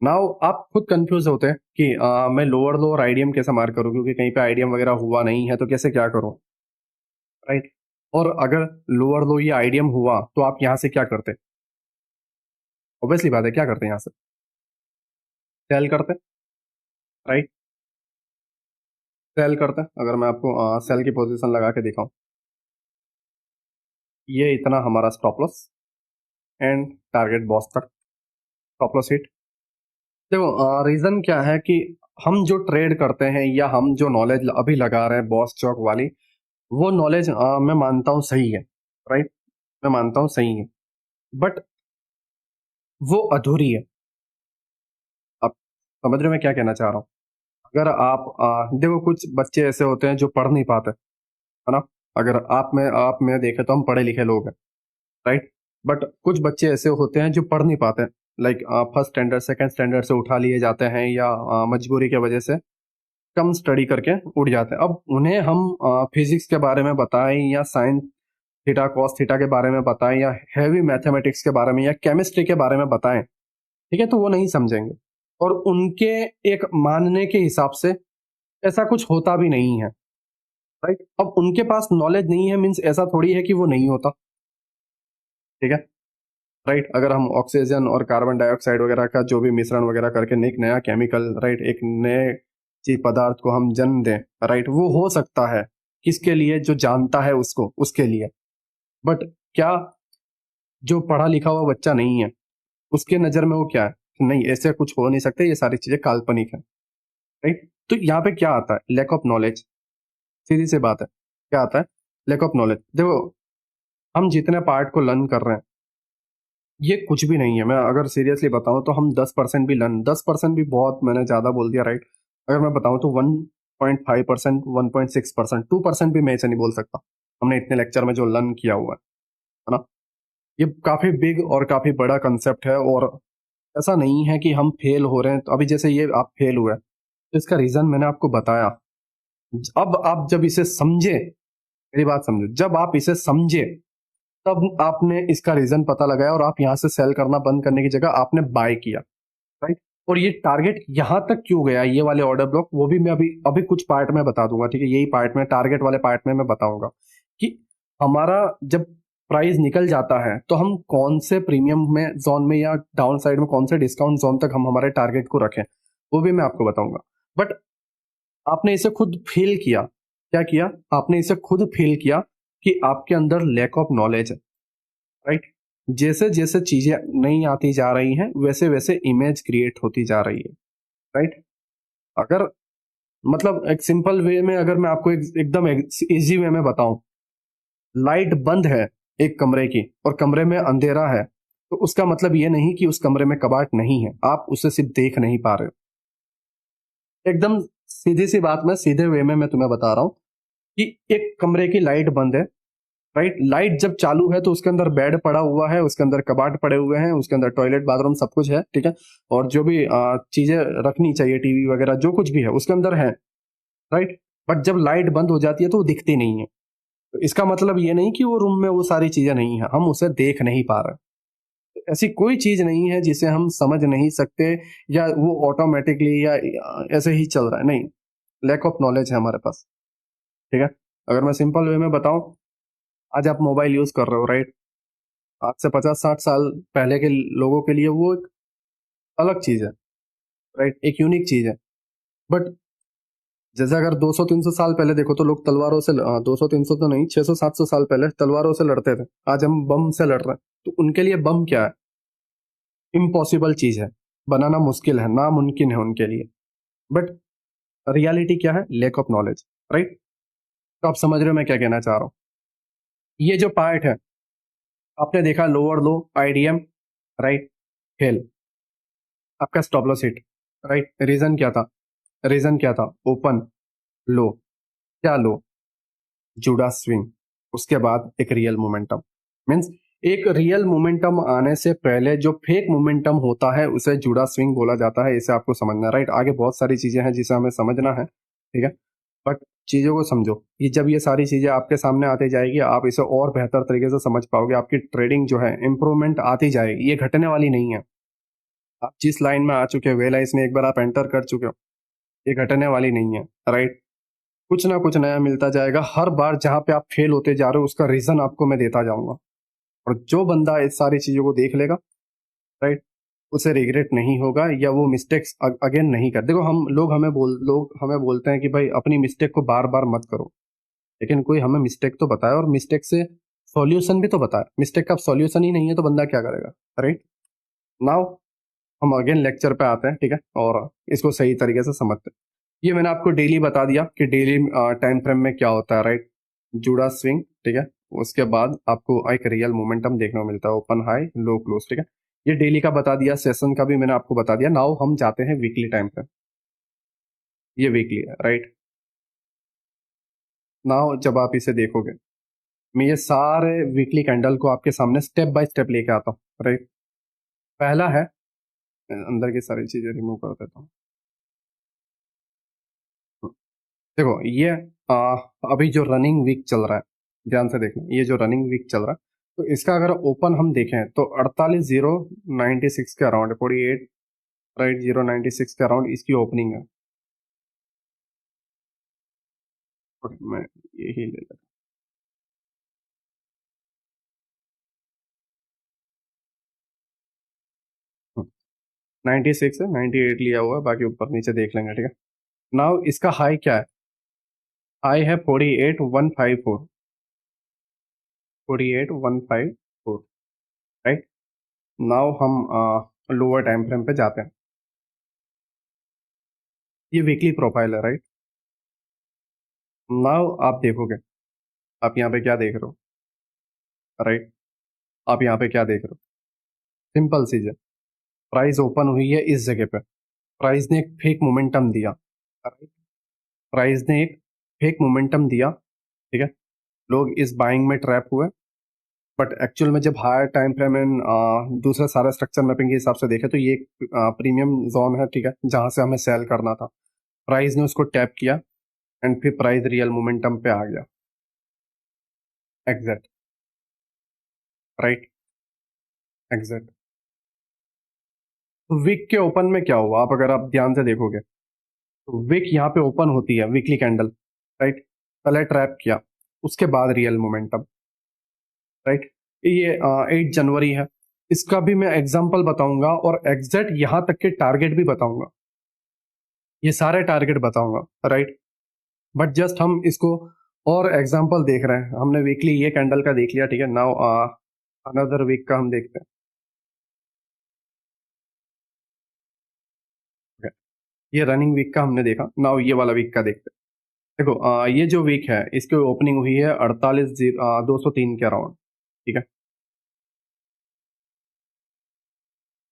नाउ आप खुद कंफ्यूज होते हैं कि मैं लोअर लो और आईडीएम कैसे मार करूं, क्योंकि कहीं पे आईडीएम वगैरह हुआ नहीं है तो कैसे क्या करूं, राइट। और अगर लोअर लो या आईडीएम हुआ तो आप यहां से क्या करते? ऑब्वियसली बात है, क्या करते हैं यहां से? सेल करते, राइट। सेल करते हैं। अगर मैं आपको सेल की पोजीशन लगा के दिखाऊं, ये इतना हमारा stop loss and target boss तक स्टॉप लॉस हिट। देखो रीजन क्या है कि हम जो ट्रेड करते हैं या हम जो नॉलेज अभी लगा रहे हैं बॉस चौक वाली, वो नॉलेज मैं मानता हूँ सही है, राइट। मैं मानता हूँ सही है, बट वो अधूरी है। आप समझ रहे हो मैं क्या कहना चाह रहा हूँ? अगर आप देखो कुछ बच्चे ऐसे होते हैं जो पढ़ नहीं पाते, है ना। अगर आप में देखे तो हम पढ़े लिखे लोग हैं, राइट। बट कुछ बच्चे ऐसे होते हैं जो पढ़ नहीं पाते, like first standard second standard से उठा लिए जाते हैं या मजबूरी की वजह से कम स्टडी करके उठ जाते हैं। अब उन्हें हम फिजिक्स के बारे में बताएं या साइंस थीटा कॉस थीटा के बारे में बताएं या हैवी मैथमेटिक्स के बारे में या केमिस्ट्री के बारे में बताएं, ठीक है, तो वो नहीं समझेंगे। और उनके एक मानने के हिसाब से ऐसा कुछ होता भी नहीं है, राइट। अब उनके पास नॉलेज नहीं है मीन्स ऐसा थोड़ी है कि वो नहीं होता, ठीक है, राइट। अगर हम ऑक्सीजन और कार्बन डाइऑक्साइड वगैरह का जो भी मिश्रण वगैरह करके एक नया केमिकल, राइट, एक नए चीज पदार्थ को हम जन्म दें, राइट, वो हो सकता है किसके लिए? जो जानता है उसको, उसके लिए। बट क्या जो पढ़ा लिखा हुआ बच्चा नहीं है उसके नजर में वो क्या है? नहीं, ऐसे कुछ हो नहीं सकते, ये सारी चीजें काल्पनिक है, राइट। तो यहाँ पे क्या आता है? Lack of knowledge. सीधी सी बात है, क्या आता है? Lack of knowledge. देखो हम जितने पार्ट को लर्न कर रहे हैं ये कुछ भी नहीं है। मैं अगर सीरियसली बताऊं तो हम 10% भी लर्न, 10% भी बहुत मैंने ज्यादा बोल दिया, राइट। अगर मैं बताऊं तो 1.5%, 1.6%, 2% भी मैं ऐसे नहीं बोल सकता। हमने इतने लेक्चर में जो लर्न किया हुआ है ना, ये काफी बिग और काफी बड़ा कंसेप्ट है। और ऐसा नहीं है कि हम फेल हो रहे हैं। तो अभी जैसे ये आप फेल हुए तो इसका रीजन मैंने आपको बताया। अब आप जब इसे समझे, मेरी बात समझो, जब आप इसे समझे तब आपने इसका रीजन पता लगाया और आप यहां से सेल करना बंद करने की जगह आपने बाय किया, राइट। और ये टारगेट यहां तक क्यों गया, ये वाले ऑर्डर ब्लॉक, वो भी मैं अभी अभी कुछ पार्ट में बता दूंगा, ठीक है। यही पार्ट में, टारगेट वाले पार्ट में मैं बताऊंगा कि हमारा जब प्राइस निकल जाता है तो हम कौन से प्रीमियम में जोन में या डाउन साइड में कौन से डिस्काउंट जोन तक हम हमारे टारगेट को रखें, वो भी मैं आपको बताऊंगा। बट आपने इसे खुद फील किया, क्या किया? आपने इसे खुद फील किया कि आपके अंदर लैक ऑफ नॉलेज है, राइट। जैसे जैसे चीजें नहीं आती जा रही हैं वैसे वैसे इमेज क्रिएट होती जा रही है, राइट। अगर मतलब एक सिंपल वे में अगर मैं आपको एकदम इजी वे में बताऊं, लाइट बंद है एक कमरे की और कमरे में अंधेरा है, तो उसका मतलब ये नहीं कि उस कमरे में कबाट नहीं है, आप उसे सिर्फ देख नहीं पा रहे हो। एकदम सीधी सी बात, मैं सीधे वे में मैं तुम्हें बता रहा हूं कि एक कमरे की लाइट बंद है, राइट। लाइट जब चालू है तो उसके अंदर बेड पड़ा हुआ है, उसके अंदर कबाट पड़े हुए हैं, उसके अंदर टॉयलेट बाथरूम सब कुछ है, ठीक है। और जो भी चीजें रखनी चाहिए, टीवी वगैरह जो कुछ भी है उसके अंदर है, राइट। बट जब लाइट बंद हो जाती है तो वो दिखती नहीं है। तो इसका मतलब ये नहीं कि वो रूम में वो सारी चीजें नहीं है, हम उसे देख नहीं पा रहे। तो ऐसी कोई चीज नहीं है जिसे हम समझ नहीं सकते या वो ऑटोमेटिकली या ऐसे ही चल रहा है, नहीं। लैक ऑफ नॉलेज है हमारे पास, ठीक है। अगर मैं सिंपल वे में बताऊं, आज आप मोबाइल यूज कर रहे हो, राइट। आज से 50-60 साल पहले के लोगों के लिए वो एक अलग चीज है, राइट, एक यूनिक चीज है। बट जैसे अगर 200-300 साल पहले देखो तो लोग तलवारों से 200-300 तो नहीं, 600-700 साल पहले तलवारों से लड़ते थे। आज हम बम से लड़ रहे हैं। तो उनके लिए बम क्या है? इम्पॉसिबल चीज है, बनाना मुश्किल है, नामुमकिन है उनके लिए। बट रियलिटी क्या है? Lack of knowledge, right? तो आप समझ रहे हो मैं क्या कहना चाह रहा हूँ। ये जो पार्ट है, आपने देखा lower low, IDM, right, fail, आपका stop loss hit, right. Reason क्या था? रीजन क्या था? ओपन लो, क्या लो? जुड़ा स्विंग। उसके बाद एक रियल मोमेंटम, मीन्स एक रियल मोमेंटम आने से पहले जो फेक मोमेंटम होता है उसे जुड़ा स्विंग बोला जाता है। इसे आपको समझना है, राइट। आगे बहुत सारी चीजें हैं जिसे हमें समझना है, ठीक है। बट चीजों को समझो कि जब ये सारी चीजें आपके सामने आती जाएगी आप इसे और बेहतर तरीके से समझ पाओगे। आपकी ट्रेडिंग जो है इंप्रूवमेंट आती जाएगी, ये घटने वाली नहीं है। आप जिस लाइन में आ चुके हो, वे लाइन में एक बार आप एंटर कर चुके हो, ये घटने वाली नहीं है, राइट। कुछ ना कुछ नया मिलता जाएगा। हर बार जहां पे आप फेल होते जा रहे हो उसका रीजन आपको मैं देता जाऊंगा। और जो बंदा इस सारी चीजों को देख लेगा, राइट, उसे रिग्रेट नहीं होगा या वो मिस्टेक्स अगेन नहीं कर। देखो हम लोग हमें बोलते हैं कि भाई अपनी मिस्टेक को बार बार मत करो, लेकिन कोई हमें मिस्टेक तो बताए और मिस्टेक से सॉल्यूशन भी तो बताए। मिस्टेक का सॉल्यूशन ही नहीं है तो बंदा क्या करेगा, राइट। नाउ हम अगेन लेक्चर पे आते हैं, ठीक है, और इसको सही तरीके से समझते हैं। ये मैंने आपको डेली बता दिया कि डेली टाइम फ्रेम में क्या होता है, राइट। जुड़ा स्विंग, ठीक है। उसके बाद आपको एक रियल मोमेंटम देखने को मिलता है, ओपन हाई लो क्लोज, ठीक है। ये डेली का बता दिया, सेशन का भी मैंने आपको बता दिया। नाउ हम जाते हैं वीकली टाइम फ्रेम। ये वीकली है, राइट। नाउ जब आप इसे देखोगे, मैं ये सारे वीकली कैंडल को आपके सामने स्टेप बाय स्टेप लेके आता हूँ, राइट। पहला है, अंदर की सारी चीजें रिमूव कर देता हूँ। देखो ये आ, अभी जो रनिंग वीक चल रहा है, ध्यान से देखना, ये जो रनिंग वीक चल रहा है, तो इसका अगर ओपन हम देखें तो 48,096 के अराउंड, 48, राइट, 096 के अराउंड इसकी ओपनिंग है। मैं यही ले लेता 96 है, 98 लिया हुआ है, बाकी ऊपर नीचे देख लेंगे, ठीक है। नाउ इसका हाई क्या है? हाई है 48,154, 48,154, राइट। नाउ हम लोअर टाइम फ्रेम पे जाते हैं। ये वीकली प्रोफाइल है, राइट। नाउ आप देखोगे, आप यहाँ पे क्या देख रहे हो, राइट। आप यहाँ पे क्या देख रहे हो? सिंपल चीज है, प्राइस ओपन हुई है इस जगह पे, प्राइस ने एक फेक मोमेंटम दिया, राइट। प्राइस ने एक फेक मोमेंटम दिया, ठीक है। लोग इस बाइंग में ट्रैप हुए। बट एक्चुअल में जब हायर टाइम फ्रेम एंड दूसरे सारे स्ट्रक्चर मैपिंग के हिसाब से देखे तो ये एक प्रीमियम जोन है, ठीक है, जहां से हमें सेल करना था। प्राइस ने उसको टैप किया एंड फिर प्राइस रियल मोमेंटम पे आ गया, एग्जैक्ट, राइट, एग्जैक्ट। विक के ओपन में क्या हुआ, आप अगर आप ध्यान से देखोगे तो विक यहाँ पे ओपन होती है, वीकली कैंडल, राइट। पहले ट्रैप किया, उसके बाद रियल मोमेंटम, राइट। ये 8 जनवरी है, इसका भी मैं एग्जांपल बताऊंगा और एग्जैक्ट यहाँ तक के टारगेट भी बताऊंगा, ये सारे टारगेट बताऊंगा, राइट। बट जस्ट हम इसको और एग्जांपल देख रहे हैं। हमने वीकली ये कैंडल का देख लिया, ठीक है। नाउ अनदर वीक का हम देखते हैं, okay? ये रनिंग वीक का हमने देखा, नाउ ये वाला वीक का देखते हैं। देखो ये जो वीक है इसकी ओपनिंग हुई है 48,203 के अराउंड, ठीक है।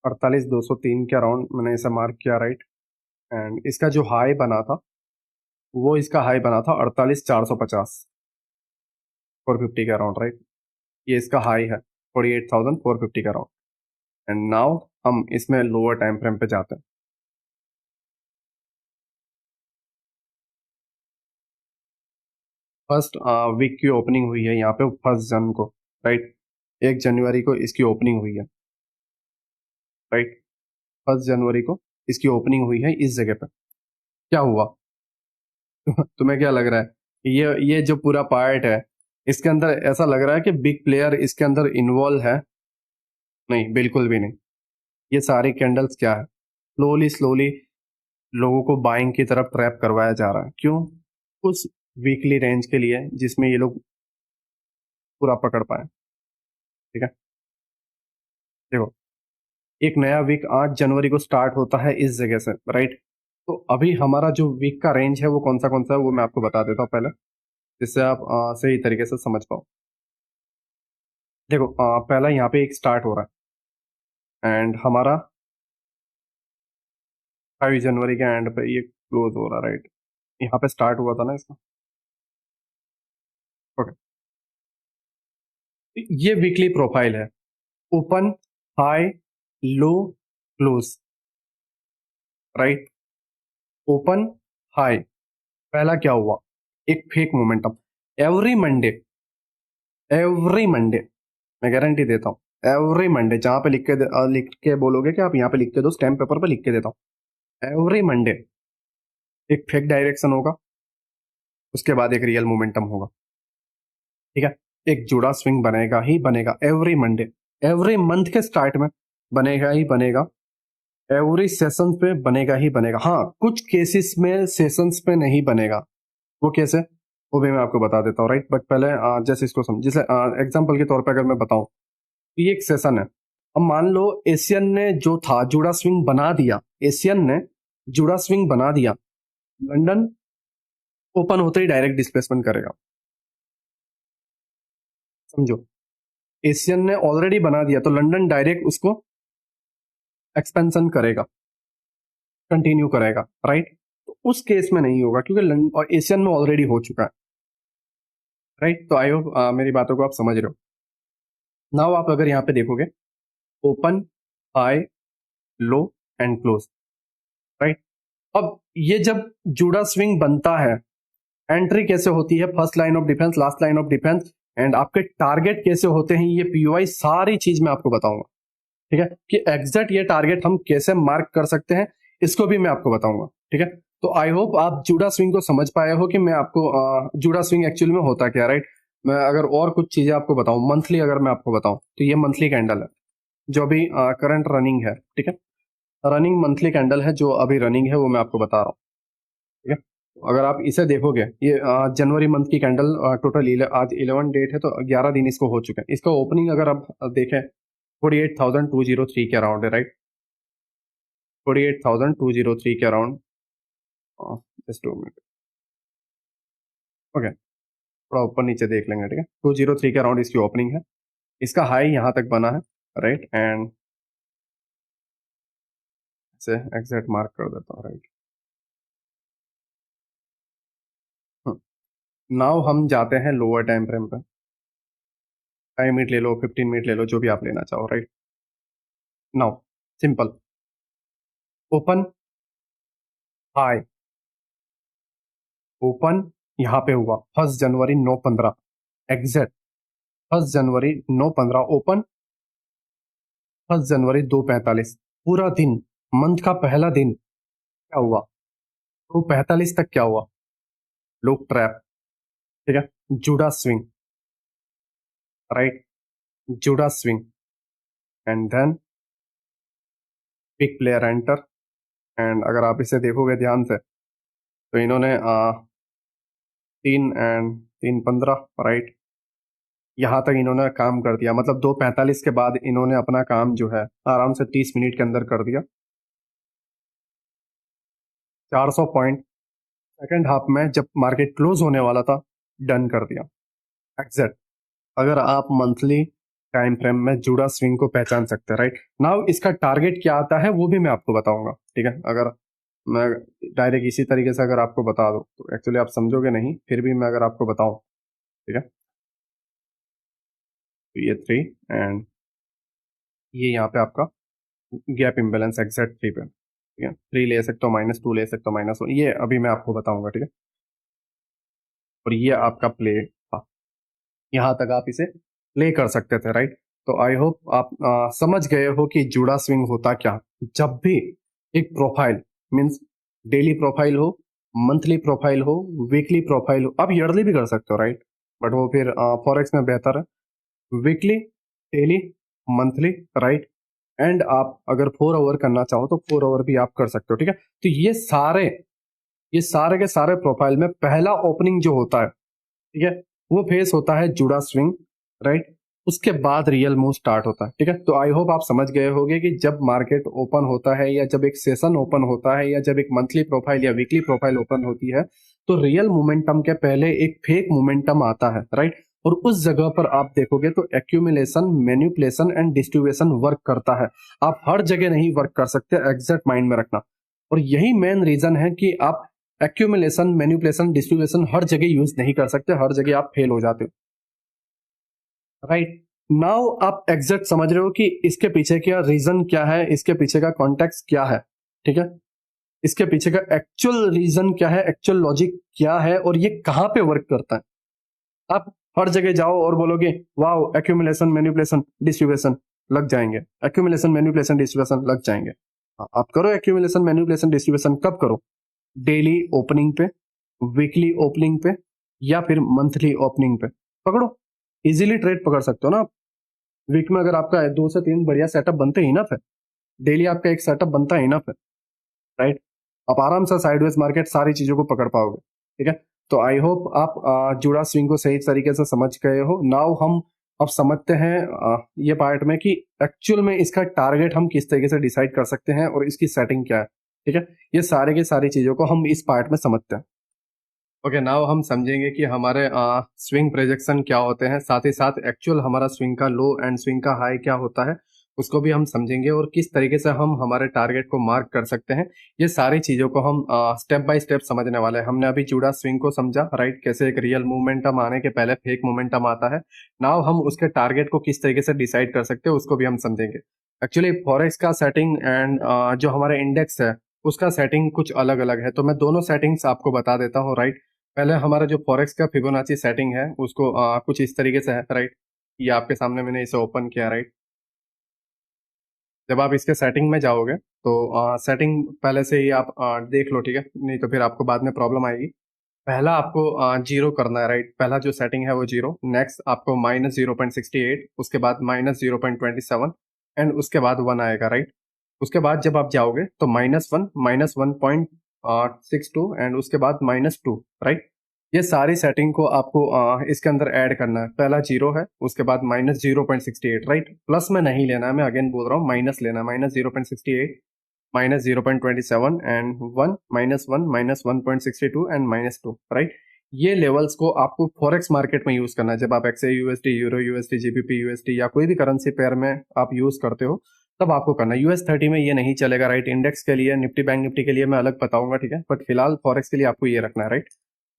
48,203 के अराउंड मैंने इसे मार्क किया, राइट। एंड इसका जो हाई बना था, वो इसका हाई बना था 48,450, 450 के अराउंड, राइट। ये इसका हाई है 48,450 के अराउंड। एंड नाउ हम इसमें लोअर टाइम फ्रेम पे जाते हैं। फर्स्ट वीक की ओपनिंग हुई है यहाँ पे 1 जन को, राइट। 1 जनवरी को इसकी ओपनिंग हुई है, राइट। 1 जनवरी को इसकी ओपनिंग हुई है इस जगह पे। क्या हुआ? तुम्हें क्या लग रहा है? ये जो पूरा पार्ट है इसके अंदर ऐसा लग रहा है कि बिग प्लेयर इसके अंदर इन्वॉल्व है? नहीं, बिल्कुल भी नहीं। ये सारी कैंडल्स क्या है, स्लोली स्लोली लोगों को बाइंग की तरफ ट्रैप करवाया जा रहा है। क्यों? उस वीकली रेंज के लिए जिसमें ये लोग पूरा पकड़ पाए। ठीक है, देखो, एक नया वीक 8 जनवरी को स्टार्ट होता है इस जगह से, राइट? तो अभी हमारा जो वीक का रेंज है वो कौन सा है वो मैं आपको बता देता हूँ पहले, जिससे आप सही तरीके से समझ पाओ। देखो, पहला यहाँ पे एक स्टार्ट हो रहा है एंड हमारा 5 जनवरी के एंड पे ये क्लोज हो रहा है, राइट? यहाँ पे स्टार्ट हुआ था ना इसका। ओके, ये वीकली प्रोफाइल है। Open, high, low, close, right? Open, high, पहला क्या हुआ? एक fake momentum. Every Monday, every Monday, मैं गारंटी देता हूँ, एवरी मंडे, जहां पे लिख के बोलोगे कि आप यहाँ पे लिख के दो, स्टैम्प पेपर पे लिख के देता हूँ, एवरी मंडे एक फेक डायरेक्शन होगा, उसके बाद एक रियल मोमेंटम होगा। ठीक है, एक जुड़ा स्विंग बनेगा ही बनेगा एवरी मंडे, एवरी मंथ के स्टार्ट में बनेगा ही बनेगा, एवरी सेशन पे बनेगा ही बनेगा। हाँ, कुछ केसेस में सेशंस पे नहीं बनेगा, वो कैसे, वो भी मैं आपको बता देता हूँ, राइट? बट पहले जैसे इसको समझ, जैसे एग्जांपल के तौर पे अगर मैं बताऊं, ये एक सेशन है। अब मान लो एशियन ने जो था जुड़ा स्विंग बना दिया, एशियन ने जुड़ा स्विंग बना दिया, लंदन ओपन होते ही डायरेक्ट डिस्प्लेसमेंट करेगा, समझो। एशियन ने ऑलरेडी बना दिया तो लंदन डायरेक्ट उसको एक्सपेंशन करेगा, कंटिन्यू करेगा, राइट? तो उस केस में नहीं होगा क्योंकि लंदन और एशियन में ऑलरेडी हो चुका है, राइट? तो आई होप मेरी बातों को आप समझ रहे हो। नाउ आप अगर यहाँ पे देखोगे, open, high, low and close, right? अब ये जब जुड़ा स्विंग बनता है, एंट्री कैसे होती है, first line of defence, last line of defence, and आपके टारगेट कैसे होते हैं, ये पीओआई सारी चीज मैं आपको बताऊंगा। ठीक है, कि एग्जैक्ट ये टारगेट हम कैसे मार्क कर सकते हैं, इसको भी मैं आपको बताऊंगा। ठीक है, तो आई होप आप जुड़ा स्विंग को समझ पाए हो कि मैं आपको जुड़ा स्विंग एक्चुअली में होता क्या, राइट? मैं अगर और कुछ चीजें आपको बताऊं, मंथली अगर मैं आपको बताऊं, तो ये मंथली कैंडल है जो अभी करंट रनिंग है। ठीक है, रनिंग मंथली कैंडल है जो अभी रनिंग है, वो मैं आपको बता रहा हूँ। ठीक है, अगर आप इसे देखोगे, ये जनवरी मंथ की कैंडल, टोटल आज 11 डेट है तो 11 दिन इसको हो चुके हैं। इसका ओपनिंग अगर आप देखें 48,203 के अराउंड है, राइट? 48,203 के अराउंड, जस्ट 2 मिनट, ओके, थोड़ा ऊपर नीचे देख लेंगे। ठीक है, 203 के अराउंड इसकी ओपनिंग है, इसका हाई यहाँ तक बना है, राइट? एंड इसे एग्जैक्ट मार्क कर देता हूँ, राइट? नाउ हम जाते हैं लोअर टाइम फ्रेम पे, 5 मिनट ले लो, 15 मिनट ले लो, जो भी आप लेना चाहो, right? Now simple, open, high, open, यहाँ पे हुआ 1 जनवरी 9:15, एग्जैक्ट 1 जनवरी 9:15 ओपन, 1 जनवरी 2:45, पूरा दिन, मंथ का पहला दिन क्या हुआ, 2:45 तक क्या हुआ, लोग ट्रैप। ठीक है, Judas swing, right? Judas swing, and then big player enter, and अगर आप इसे देखोगे ध्यान से तो इन्होंने 3 एंड 3:15, राइट, यहाँ तक इन्होंने काम कर दिया, मतलब 2:45 के बाद इन्होंने अपना काम जो है आराम से 30 मिनट के अंदर कर दिया, 400 पॉइंट सेकेंड हाफ में जब मार्केट क्लोज होने वाला था डन कर दिया, एग्जैक्ट। अगर आप मंथली टाइम फ्रेम में जुड़ा स्विंग को पहचान सकते हैं, राइट? नाउ इसका टारगेट क्या आता है वो भी मैं आपको बताऊंगा। ठीक है, अगर मैं डायरेक्ट इसी तरीके से अगर आपको बता दूं तो एक्चुअली आप समझोगे नहीं, फिर भी मैं अगर आपको बताऊं, ठीक है, तो ये 3 एंड ये यहाँ पे आपका गैप इम्बेलेंस एग्जैक्ट 3 पे। ठीक है, 3 ले सकते हो, -2 ले सकते हो, -1, ये अभी मैं आपको बताऊंगा। ठीक है, और ये आपका प्ले था, यहाँ तक आप इसे प्ले कर सकते थे, राइट? तो आई होप आप समझ गए हो कि जुड़ा स्विंग होता क्या। जब भी एक प्रोफाइल, मीन्स डेली प्रोफाइल हो, मंथली प्रोफाइल हो, वीकली प्रोफाइल हो, आप ईयरली भी कर सकते हो, राइट? बट वो फिर फॉरेक्स में बेहतर है, weekly, daily, monthly, right? And आप अगर 4 आवर करना चाहो तो 4 आवर भी आप कर सकते हो, ठीक है। तो ये सारे के सारे प्रोफाइल में पहला ओपनिंग जो होता है, ठीक है, वो फेस होता है जुड़ा स्विंग, राइट। उसके बाद रियल मूव स्टार्ट होता है, ठीक है। तो आई होप आप समझ गए होंगे कि जब मार्केट ओपन होता है या जब एक सेशन ओपन होता है या जब एक मंथली प्रोफाइल या वीकली प्रोफाइल ओपन होती है तो रियल मोमेंटम के पहले एक फेक मोमेंटम आता है, राइट। और उस जगह पर आप देखोगे तो accumulation, manipulation and distribution work करता है। आप हर जगह नहीं वर्क कर सकते, एग्जैक्ट माइंड में रखना। और यही मेन रीजन है कि आप एक्यूमुलेशन, मैनिपुलेशन, डिस्ट्रीब्यूशन हर जगह यूज नहीं कर सकते, हर जगह आप फेल हो जाते हो, राइट। नाउ आप एग्जैक्ट समझ रहे हो कि इसके पीछे क्या रीजन क्या है, इसके पीछे का कॉन्टेक्स्ट क्या है, ठीक है। इसके पीछे का एक्चुअल रीजन क्या है, एक्चुअल लॉजिक क्या है और ये कहां पे वर्क करता है। आप हर जगह जाओ और बोलोगे वाओ एक्यूमुलेशन, मैनिपुलेशन, डिस्ट्रीब्यूशन लग जाएंगे, एक्यूमुलेशन, मैनिपुलेशन, डिस्ट्रीब्यूशन लग जाएंगे। हाँ, आप करो एक्यूमुलेशन, मैनिपुलेशन, डिस्ट्रीब्यूशन। कब करो? डेली ओपनिंग पे, वीकली ओपनिंग पे या फिर मंथली ओपनिंग पे पकड़ो। इजीली ट्रेड पकड़ सकते हो ना आप। वीक में अगर आपका 2 से 3 बढ़िया सेटअप बनते ही ना, फिर डेली आपका एक सेटअप बनता ही ना, फिर राइट, आप आराम से साइडवेज मार्केट सारी चीजों को पकड़ पाओगे, ठीक है। तो आई होप आप जुड़ा स्विंग को सही तरीके से समझ गए हो। नाउ हम अब समझते हैं ये पार्ट में कि एक्चुअल में इसका टारगेट हम किस तरीके से डिसाइड कर सकते हैं और इसकी सेटिंग क्या है, ठीक है। ये सारे के सारी चीजों को हम इस पार्ट में समझते हैं। ओके, नाउ हम समझेंगे कि हमारे स्विंग प्रोजेक्शन क्या होते हैं, साथ ही साथ एक्चुअल हमारा स्विंग का लो एंड स्विंग का हाई क्या होता है उसको भी हम समझेंगे और किस तरीके से हम हमारे टारगेट को मार्क कर सकते हैं। ये सारी चीज़ों को हम स्टेप बाय स्टेप समझने वाले हैं। हमने अभी जुड़ा स्विंग को समझा, राइट, कैसे एक रियल मोमेंटम आने के पहले फेक मोमेंटम आता है। नाउ हम उसके टारगेट को किस तरीके से डिसाइड कर सकते हैं उसको भी हम समझेंगे। एक्चुअली फॉरेक्स का सेटिंग एंड जो हमारे इंडेक्स है उसका सेटिंग कुछ अलग अलग है, तो मैं दोनों सेटिंग्स आपको बता देता हूँ, राइट। पहले हमारा जो फॉरेक्स का फिबोनाची सेटिंग है उसको कुछ इस तरीके से है, राइट। ये आपके सामने मैंने इसे ओपन किया, राइट। जब आप इसके सेटिंग में जाओगे तो सेटिंग पहले से ही आप देख लो, ठीक है, नहीं तो फिर आपको बाद में प्रॉब्लम आएगी। पहला आपको 0 करना है, राइट। पहला जो सेटिंग है वो 0। नेक्स्ट आपको -0.68, उसके बाद -0.27 एंड उसके बाद 1 आएगा, राइट। उसके बाद जब आप जाओगे तो -1, -1.62 एंड उसके बाद -2, राइट। ये सारी सेटिंग को आपको इसके अंदर ऐड करना है। पहला 0 है, उसके बाद -0.68, राइट। प्लस में नहीं लेना है, मैं अगेन बोल रहा हूँ, माइनस लेना है। -0.68, -0.27 एंड 1, -1, -1.62 एंड -2, राइट। ये लेवल्स को आपको फॉरेक्स मार्केट में यूज करना है। जब आप XAU USD, euro USD, GBP USD या कोई भी करेंसी पेयर में आप यूज करते हो तब आपको करना है। US30 में ये नहीं चलेगा, राइट। इंडेक्स के लिए, निफ्टी बैंक निफ्टी के लिए मैं अलग बताऊंगा, ठीक है, बट फिलहाल फॉरेक्स के लिए आपको ये रखना है, राइट।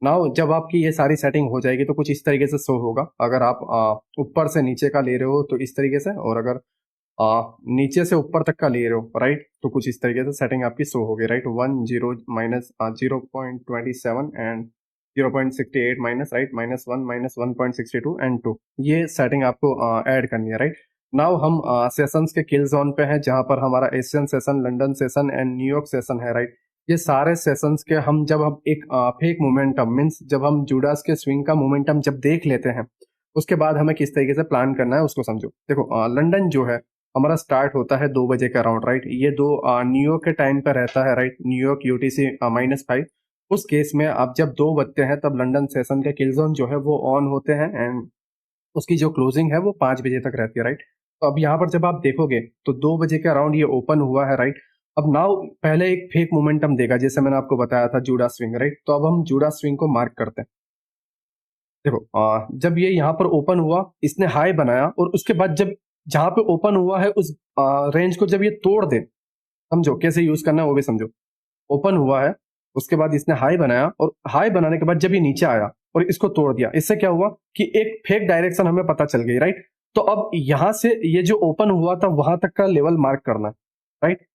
नाउ जब आपकी ये सारी सेटिंग हो जाएगी तो कुछ इस तरीके से शो होगा। अगर आप ऊपर से नीचे का ले रहे हो तो इस तरीके से, और अगर नीचे से ऊपर तक का ले रहे हो, राइट, तो कुछ इस तरीके से सेटिंग आपकी शो होगी, right. 1 0 -0.27 and 0.68 minus, right, -1 -1.62 and 2। ये सेटिंग आपको ऐड करनी है, राइट। नाउ हम सेशंस के किल जोन पे हैं जहां पर हमारा Asian session, London session and New York session है, राइट। ये सारे सेशंस के जब हम एक फेक मोमेंटम मीन्स जब हम जूडास के स्विंग का मोमेंटम जब देख लेते हैं उसके बाद हमें किस तरीके से प्लान करना है उसको समझो। देखो लंदन जो है हमारा स्टार्ट होता है 2 बजे के अराउंड, राइट। ये न्यूयॉर्क के टाइम पर रहता है, राइट। New York UTC -5। उस केस में आप जब 2 बजते हैं तब लंदन सेशन के किल जोन जो है वो ऑन होते हैं एंड उसकी जो क्लोजिंग है वो 5 बजे तक रहती है, राइट। तो अब यहाँ पर जब आप देखोगे तो 2 बजे के अराउंड ये ओपन हुआ है, राइट। अब नाउ पहले एक फेक मोमेंटम देगा जैसे मैंने आपको बताया था जूडा स्विंग, राइट। तो अब हम जूडा स्विंग को मार्क करते हैं। देखो जब ये यहाँ पर ओपन हुआ इसने हाई बनाया और उसके बाद जब जहां पे ओपन हुआ है उस रेंज को जब ये तोड़ दे, समझो कैसे यूज करना है वो भी समझो। ओपन हुआ है, उसके बाद इसने हाई बनाया और हाई बनाने के बाद जब ये नीचे आया और इसको तोड़ दिया, इससे क्या हुआ कि एक फेक डायरेक्शन हमें पता चल गई, राइट। तो अब यहां से ये जो ओपन हुआ था वहां तक का लेवल मार्क करना है, राइट।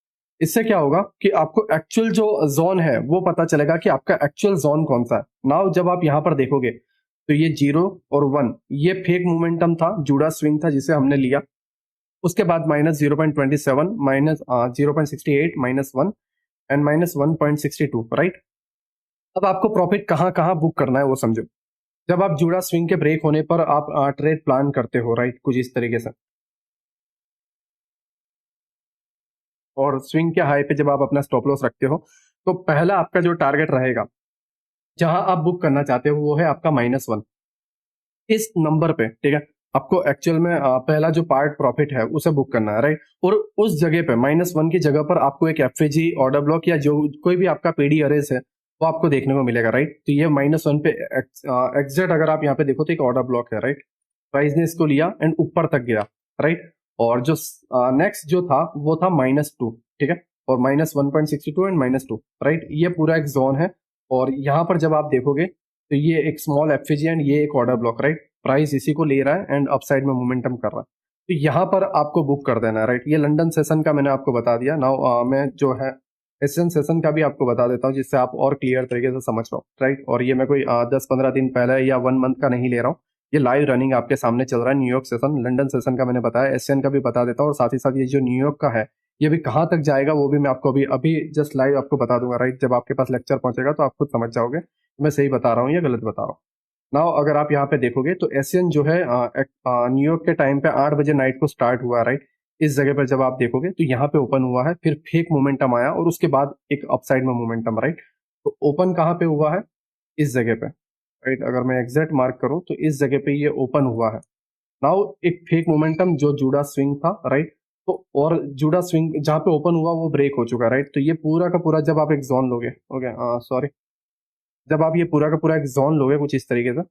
इससे क्या होगा कि आपको एक्चुअल जो जोन है वो पता चलेगा कि आपका एक्चुअल जोन कौन सा है। नाउ जब आप यहां पर देखोगे तो ये 0 और 1 ये फेक मोमेंटम था, जूडा स्विंग था जिसे हमने लिया। उसके बाद -0.27, -0.68, -1 एंड -1.62, राइट। अब आपको प्रॉफिट कहाँ कहाँ बुक करना है वो समझो। जब आप जूडा स्विंग के ब्रेक होने पर आप ट्रेड प्लान करते हो, राइट, कुछ इस तरीके से। और स्विंग के हाई पे जब आप अपना स्टॉप लॉस रखते हो तो पहला आपका जो टारगेट रहेगा जहां आप बुक करना चाहते हो वो है आपका -1 इस नंबर पे, ठीक है। आपको एक्चुअल में पहला जो पार्ट प्रॉफिट है उसे बुक करना है, राइट। और उस जगह पे -1 की जगह पर आपको एक एफएजी ऑर्डर ब्लॉक या जो कोई भी आपका पीडी अरेज है वो आपको देखने को मिलेगा, राइट। तो ये -1 पे एग्जैक्ट अगर आप यहाँ पे देखो तो एक ऑर्डर ब्लॉक है, राइट। प्राइस ने इसको लिया एंड ऊपर तक गया, राइट। और जो नेक्स्ट जो था वो था -2, ठीक है। और -1.62 एंड -2, राइट। ये पूरा एक जोन है। और यहाँ पर जब आप देखोगे तो ये एक स्मॉल एफएजी एंड ये एक ऑर्डर ब्लॉक, राइट। प्राइस इसी को ले रहा है एंड अपसाइड में मोमेंटम कर रहा है, तो यहाँ पर आपको बुक कर देना है, राइट। ये लंदन सेशन का मैंने आपको बता दिया। नाउ मैं जो है एशियन सेशन का भी आपको बता देता हूँ जिससे आप और क्लियर तरीके से समझ पाओ, राइट। और ये मैं कोई 10-15 दिन पहले या 1 मंथ का नहीं ले रहा हूँ, ये लाइव रनिंग आपके सामने चल रहा है। न्यूयॉर्क सेशन, लंदन सेशन का मैंने बताया, एशियन का भी बता देता हूँ। और साथ ही साथ ये जो न्यूयॉर्क का है ये भी कहाँ तक जाएगा वो भी मैं आपको अभी अभी जस्ट लाइव आपको बता दूंगा, राइट। जब आपके पास लेक्चर पहुंचेगा तो आप खुद समझ जाओगे मैं सही बता रहा हूँ या गलत बता रहा हूँ। नाउ अगर आप यहाँ पे देखोगे तो एशियन जो है न्यूयॉर्क के टाइम पे 8 बजे नाइट को स्टार्ट हुआ, राइट। इस जगह पर जब आप देखोगे तो यहाँ पे ओपन हुआ है, फिर फेक मोमेंटम आया और उसके बाद एक अपसाइड में मोमेंटम, राइट। तो ओपन कहाँ पे हुआ है? इस जगह पे, राइट। अगर मैं एग्जैक्ट मार्क करूं तो इस जगह पे ये ओपन हुआ है। नाउ एक फेक मोमेंटम जो जूडा स्विंग था, राइट। तो और जूडा स्विंग जहाँ पे ओपन हुआ वो ब्रेक हो चुका, राइट। तो ये पूरा का पूरा जब आप एक जोन लोगे, ओके सॉरी, जब आप ये पूरा का पूरा एक जोन लोगे कुछ इस तरीके से,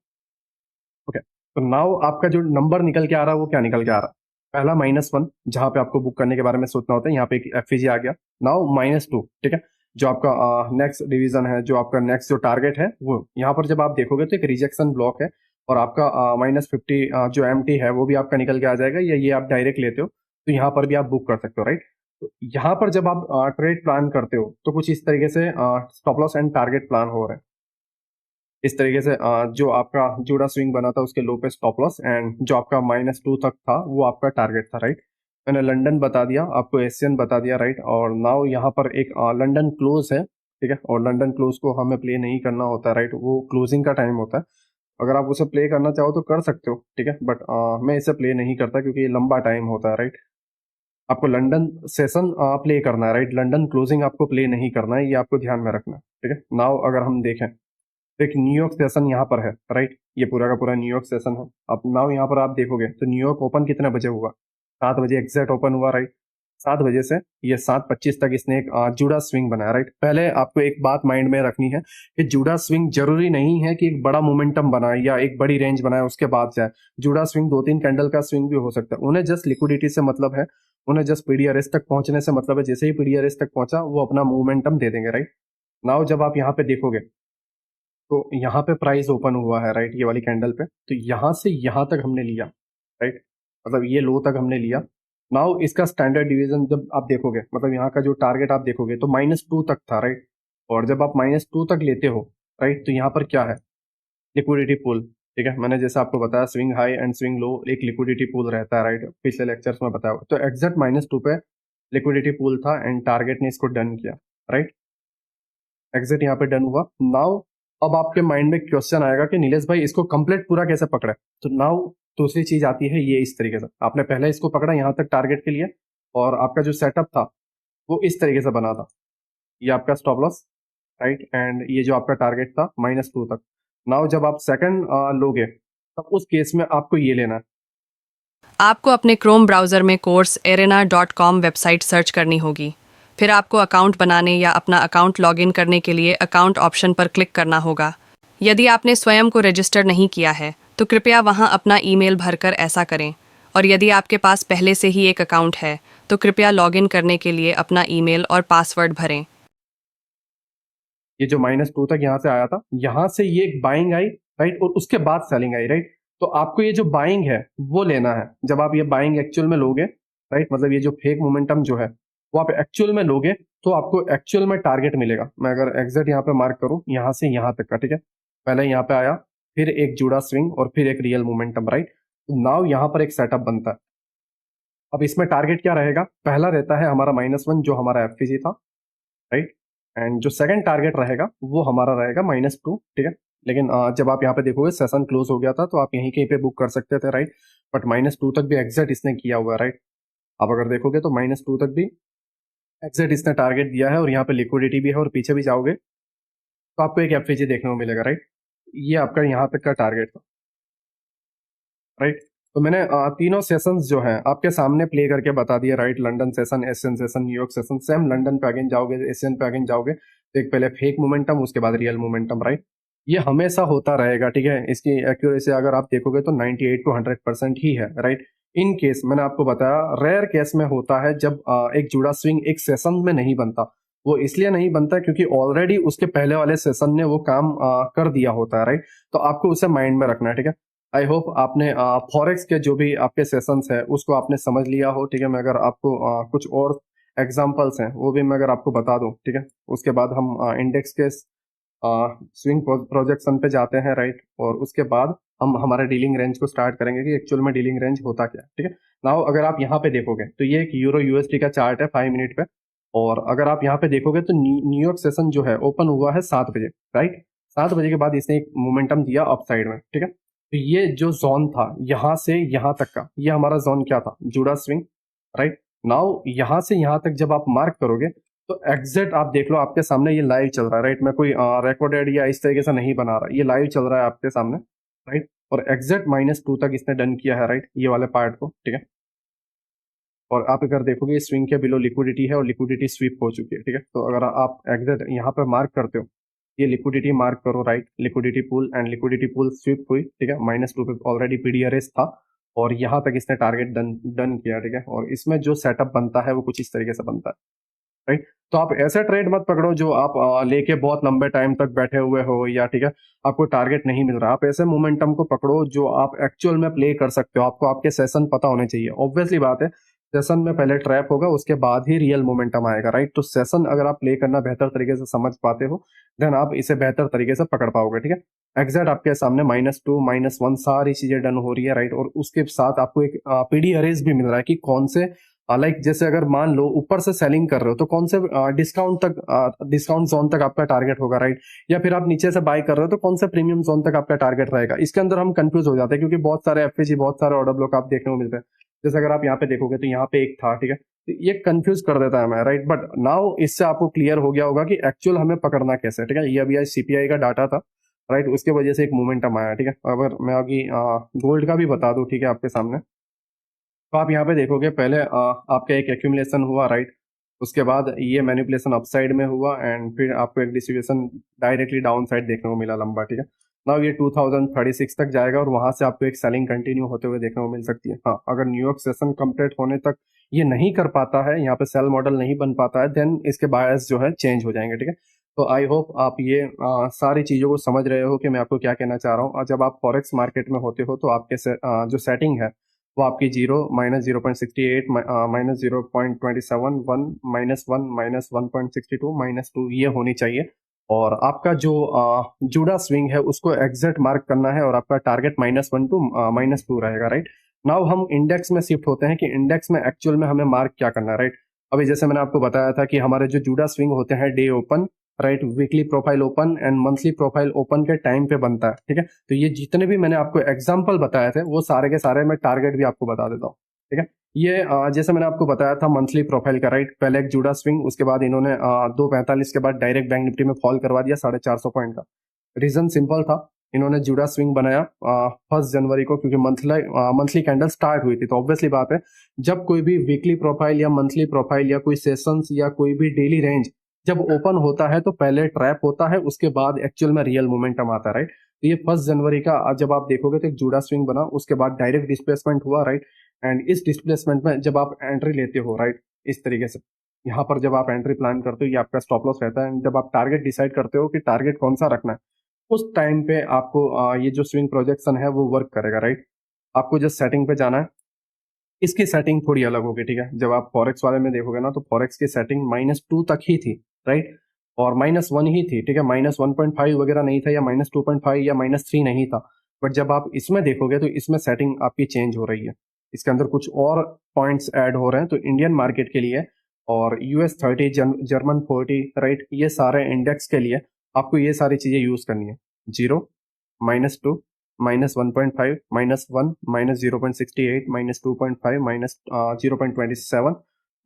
ओके। तो नाउ आपका जो नंबर निकल के आ रहा है वो क्या निकल के आ रहा है? पहला -1 जहां पे आपको बुक करने के बारे में सोचना होता है, यहाँ पे एक एफईजी आ गया। नाउ -2, ठीक है। जो आपका नेक्स्ट डिवीजन है, जो आपका नेक्स्ट जो टारगेट है वो यहाँ पर जब आप देखोगे तो एक रिजेक्शन ब्लॉक है। और आपका -50 जो एमटी है वो भी आपका निकल के आ जाएगा, या ये आप डायरेक्ट लेते हो तो यहाँ पर भी आप बुक कर सकते हो, राइट। तो यहाँ पर जब आप ट्रेड प्लान करते हो तो कुछ इस तरीके से stop loss and target plan हो रहे हैं। इस तरीके से जो आपका जूड़ा स्विंग बना था उसके लो पे स्टॉप लॉस एंड जो आपका -2 तक था वो आपका टारगेट था, राइट। मैंने लंदन बता दिया, आपको एशियन बता दिया, राइट। और नाउ यहाँ पर एक लंदन क्लोज है, ठीक है। और लंदन क्लोज को हमें प्ले नहीं करना होता, राइट। वो क्लोजिंग का टाइम होता है। अगर आप उसे प्ले करना चाहो तो कर सकते हो, ठीक है। बट मैं इसे प्ले नहीं करता क्योंकि ये लंबा टाइम होता है, राइट। आपको लंदन सेशन प्ले करना है, राइट। लंदन क्लोजिंग आपको प्ले नहीं करना है, ये आपको ध्यान में रखना है, ठीक है। नाउ अगर हम देखें तो एक न्यूयॉर्क सेशन यहाँ पर है, राइट। ये पूरा का पूरा न्यूयॉर्क सेशन है। अब नाउ यहाँ पर आप देखोगे तो न्यूयॉर्क ओपन कितने बजे हुआ? 7 बजे एग्जैक्ट ओपन हुआ, राइट। 7 बजे से ये 7:25 तक इसने एक जूडा स्विंग बनाया, राइट। पहले आपको एक बात माइंड में रखनी है कि जूडा स्विंग जरूरी नहीं है कि एक बड़ा मोमेंटम बनाए या एक बड़ी रेंज बनाए उसके बाद जाए। जूडा स्विंग 2-3 कैंडल का स्विंग भी हो सकता है। उन्हें जस्ट लिक्विडिटी से मतलब है, उन्हें जस्ट पीडीआरएस तक पहुंचने से मतलब है। जैसे ही पीडीआरएस तक पहुंचा वो अपना मोमेंटम दे देंगे, राइट। नाउ जब आप यहाँ पे देखोगे तो यहाँ पे प्राइस ओपन हुआ है, राइट। ये वाली कैंडल पे तो यहाँ से यहाँ तक हमने लिया, राइट। मतलब ये लो तक हमने लिया। नाउ इसका स्टैंडर्ड डिवीजन जब आप देखोगे, मतलब यहाँ का जो टारगेट आप देखोगे तो -2 तक था, राइट। और जब आप -2 तक लेते हो, राइट, तो यहाँ पर क्या है? लिक्विडिटी पूल, ठीक है। मैंने जैसे आपको बताया swing high and swing low एक लिक्विडिटी पूल रहता है, राइट। पिछले लेक्चर्स में बताया हुआ। तो एग्जैक्ट -2 पे लिक्विडिटी पूल था एंड टारगेट ने इसको डन किया, राइट। एग्जिट यहाँ पे डन हुआ। नाउ अब आपके माइंड में क्वेश्चन आएगा कि नीलेश भाई इसको कंप्लीट पूरा कैसे पकड़े? तो नाउ दूसरी चीज आती है ये इस तरीके से। आपने पहले इसको पकड़ा यहाँ तक टारगेट के लिए और आपका जो सेटअप था वो इस तरीके से बना था। ये आपका स्टॉप लॉस, राइट। एंड ये जो आपका टारगेट था -2 तक। नाउ जब आप सेकंड लोगे तब उस केस में आपको ये लेना है। आपको अपने क्रोम ब्राउज़र में कोर्स arena.com वेबसाइट सर्च करनी होगी। फिर आपको अकाउंट बनाने या अपना अकाउंट लॉगिन करने के लिए अकाउंट ऑप्शन पर क्लिक करना होगा। यदि आपने स्वयं को रजिस्टर नहीं किया है तो कृपया वहां अपना ईमेल भरकर ऐसा करें। और यदि आपके पास पहले से ही एक अकाउंट है तो कृपया लॉगिन करने के लिए अपना ईमेल और पासवर्ड भरें। ये जो -2 तक यहाँ से आया था, यहाँ से ये एक बाइंग आई, राइट। और उसके बाद सेलिंग आई, राइट। तो आपको ये जो बाइंग है वो लेना है। जब आप ये बाइंग एक्चुअल में लोगे, राइट, मतलब ये जो फेक मोमेंटम जो है वो आप एक्चुअल में लोगे तो आपको एक्चुअल में टारगेट मिलेगा। मैं अगर एग्जैक्ट यहाँ पे मार्क करूँ यहाँ से यहाँ तक का, ठीक है। पहले यहाँ पे आया, फिर एक जुड़ा स्विंग और फिर एक रियल मोमेंटम, राइट। नाउ यहाँ पर एक सेटअप बनता है। अब इसमें टारगेट क्या रहेगा? पहला रहता है हमारा -1 जो हमारा एफपीजी था, राइट। एंड जो सेकंड टारगेट रहेगा वो हमारा रहेगा -2, ठीक है। लेकिन जब आप यहाँ पे देखोगे सेशन क्लोज हो गया था तो आप यहीं कहीं पे बुक कर सकते थे, राइट। बट -2 तक भी एग्जैक्ट इसने किया हुआ है, राइट। आप अगर देखोगे तो -2 तक भी एग्जैक्ट इसने टारगेट दिया है और यहाँ पे लिक्विडिटी भी है और पीछे भी जाओगे तो आपको एक एफवीजी देखने को मिलेगा, राइट। ये आपका यहाँ तक का टारगेट था, राइट। तो मैंने तीनों सेशंस जो हैं आपके सामने प्ले करके बता दिया, right. London session, Asian session, New York session. Same London पे अगेन जाओगे, एशियन पे अगेन जाओगे तो एक पहले फेक मोमेंटम, उसके बाद रियल मोमेंटम, राइट। ये हमेशा होता रहेगा, ठीक है। इसकी एक्यूरेसी अगर आप देखोगे तो 98 to 100% ही है, राइट। इन केस मैंने आपको बताया रेयर केस में होता है जब एक जुड़ा स्विंग एक सेशन में नहीं बनता। वो इसलिए नहीं बनता क्योंकि ऑलरेडी उसके पहले वाले सेशन ने वो काम कर दिया होता है, राइट। तो आपको उसे माइंड में रखना है, ठीक है। आई होप आपने फॉरेक्स के जो भी आपके सेशंस है उसको आपने समझ लिया हो, ठीक है। मैं अगर आपको कुछ और एग्जांपल्स हैं वो भी मैं अगर आपको बता दूं, ठीक है। उसके बाद हम इंडेक्स के स्विंग प्रोजेक्शन पे जाते हैं, राइट। और उसके बाद हम हमारे डीलिंग रेंज को स्टार्ट करेंगे कि एक्चुअल में डीलिंग रेंज होता क्या है, ठीक है। नाउ अगर आप यहाँ पे देखोगे तो ये एक यूरो यूएसडी का चार्ट है 5 मिनट पे। और अगर आप यहाँ पे देखोगे तो न्यूयॉर्क सेशन जो है ओपन हुआ है 7 बजे, राइट। 7 बजे के बाद इसने एक मोमेंटम दिया अप साइड में, ठीक है। तो ये जो जोन था यहाँ से यहाँ तक का, ये हमारा जोन क्या था, जुड़ा स्विंग, राइट। नाउ यहाँ से यहाँ तक जब आप मार्क करोगे तो एग्जैक्ट आप देख लो आपके सामने ये लाइव चल रहा है, राइट। मैं कोई रिकॉर्डेड या इस तरीके से नहीं बना रहा, ये लाइव चल रहा है आपके सामने, राइट। और एग्जैक्ट -2 तक इसने डन किया है, राइट, ये वाले पार्ट को, ठीक है। और आप अगर देखोगे स्विंग के बिलो लिक्विडिटी है और लिक्विडिटी स्वीप हो चुकी है, ठीक है। तो अगर आप एग्जैक्ट यहाँ पे मार्क करते हो, ये लिक्विडिटी मार्क करो, right. Liquidity pool and liquidity pool sweep हुई, ठीक है। -2 पे ऑलरेडी पीडीआरएस था और यहाँ तक इसने टारगेट डन किया, ठीक है। और इसमें जो सेटअप बनता है वो कुछ इस तरीके से बनता है, राइट। तो आप ऐसे ट्रेड मत पकड़ो जो आप लेके बहुत लंबे टाइम तक बैठे हुए हो, या ठीक है आपको टारगेट नहीं मिल रहा। आप ऐसे मोमेंटम को पकड़ो जो आप एक्चुअल में प्ले कर सकते हो। आपको आपके सेशन पता होने चाहिए, ऑब्वियसली बात है। सेशन में पहले ट्रैप होगा, उसके बाद ही रियल मोमेंटम आएगा, राइट। तो सेशन अगर आप प्ले करना बेहतर तरीके से समझ पाते हो देन आप इसे बेहतर तरीके से पकड़ पाओगे, ठीक है। एग्जैक्ट आपके सामने -2 -1 सारी चीजें डन हो रही है, राइट। और उसके साथ आपको एक पीडी अरेज भी मिल रहा है कि कौन से लाइक जैसे अगर मान लो ऊपर से सेलिंग कर रहे हो तो कौन से डिस्काउंट जोन तक आपका टारगेट होगा, राइट। या फिर आप नीचे से बाय कर रहे हो तो कौन से प्रीमियम जोन तक आपका टारगेट रहेगा। इसके अंदर हम कंफ्यूज हो जाते हैं क्योंकि बहुत सारे एफएजी, बहुत सारे ऑर्डर ब्लॉक आप देखने को मिलते हैं। जैसे अगर आप यहाँ पे देखोगे तो यहाँ पे एक था, ठीक है। तो ये कंफ्यूज कर देता है हमें, राइट। बट नाउ इससे आपको क्लियर हो गया होगा कि एक्चुअल हमें पकड़ना कैसे है, ठीक है। ये अभी आज सीपीआई का डाटा था, राइट। उसके वजह से एक मोमेंटम आया, ठीक है। अगर मैं अभी गोल्ड का भी बता दूं, ठीक है, आपके सामने, तो आप यहाँ पे देखोगे पहले आपका एक एक्यूमुलेशन हुआ, राइट। उसके बाद ये मैनिपुलेशन अपसाइड में हुआ एंड फिर आपको एक डिस्ट्रीब्यूशन डायरेक्टली डाउन साइड देखने को मिला लंबा, ठीक है। नाउ ये 2036 तक जाएगा और वहां से आपको एक सेलिंग कंटिन्यू होते हुए देखने को मिल सकती है। हाँ, अगर न्यूयॉर्क सेशन कंप्लीट होने तक ये नहीं कर पाता है, यहाँ पे सेल मॉडल नहीं बन पाता है, देन इसके बायस जो है चेंज हो जाएंगे, ठीक है। तो आई होप आप ये सारी चीजों को समझ रहे हो कि मैं आपको क्या कहना चाह रहा हूँ। और जब आप फॉरेक्स मार्केट में होते हो तो आपके जो सेटिंग है वो आपकी 0 -0.68 -0.27 1 -1 -1.62 -2 ये होनी चाहिए। और आपका जो जुड़ा स्विंग है उसको एग्जैक्ट मार्क करना है और आपका टारगेट -1 to -2 रहेगा, राइट। नाउ हम इंडेक्स में शिफ्ट होते हैं कि इंडेक्स में एक्चुअल में हमें मार्क क्या करना है, राइट। अभी जैसे मैंने आपको बताया था कि हमारे जो जुड़ा स्विंग होते हैं day open, right, weekly profile open and monthly profile open के टाइम पे बनता है, ठीक है। तो ये जितने भी मैंने आपको एग्जांपल बताए थे वो सारे के सारे मैं टारगेट भी आपको बता देता हूँ, ठीक है। ये जैसे मैंने आपको बताया था मंथली प्रोफाइल का, राइट। पहले एक जुड़ा स्विंग, उसके बाद इन्होंने 2:45 के बाद डायरेक्ट बैंक निफ्टी में फॉल करवा दिया 450 पॉइंट का। रीजन सिंपल था, इन्होंने जुड़ा स्विंग बनाया 1 जनवरी को क्योंकि मंथली कैंडल स्टार्ट हुई थी। तो ऑब्वियसली बात है जब कोई भी वीकली प्रोफाइल या मंथली प्रोफाइल या कोई सेशंस या कोई भी डेली रेंज जब ओपन होता है तो पहले ट्रैप होता है, उसके बाद एक्चुअल में रियल मोमेंटम आता है, राइट। तो ये 1 जनवरी का जब आप देखोगे तो एक जुड़ा स्विंग बना, उसके बाद डायरेक्ट डिस्प्लेसमेंट हुआ, राइट। एंड इस डिस्प्लेसमेंट में जब आप एंट्री लेते हो, राइट, इस तरीके से यहाँ पर जब आप एंट्री प्लान करते हो ये आपका स्टॉप लॉस रहता है। जब आप टारगेट डिसाइड करते हो कि टारगेट कौन सा रखना है उस टाइम पे आपको ये जो स्विंग प्रोजेक्शन है वो वर्क करेगा, राइट। आपको जस्ट सेटिंग पे जाना है, इसकी सेटिंग थोड़ी अलग होगी, ठीक है। जब आप फॉरेक्स वाले में देखोगे ना तो फॉरेक्स की सेटिंग -2 तक ही थी, राइट। और -1 ही थी, ठीक है। -1.5 वगैरह नहीं था या -2.5 या -3 नहीं था। बट जब आप इसमें देखोगे तो इसमें सेटिंग आपकी चेंज हो रही है, इसके अंदर कुछ और पॉइंट्स ऐड हो रहे हैं। तो इंडियन मार्केट के लिए और US 30 जर्मन 40, राइट, ये सारे इंडेक्स के लिए आपको ये सारी चीजें यूज करनी है। 0 -2 -1.5 -1 -0.68 -2.5 -0.27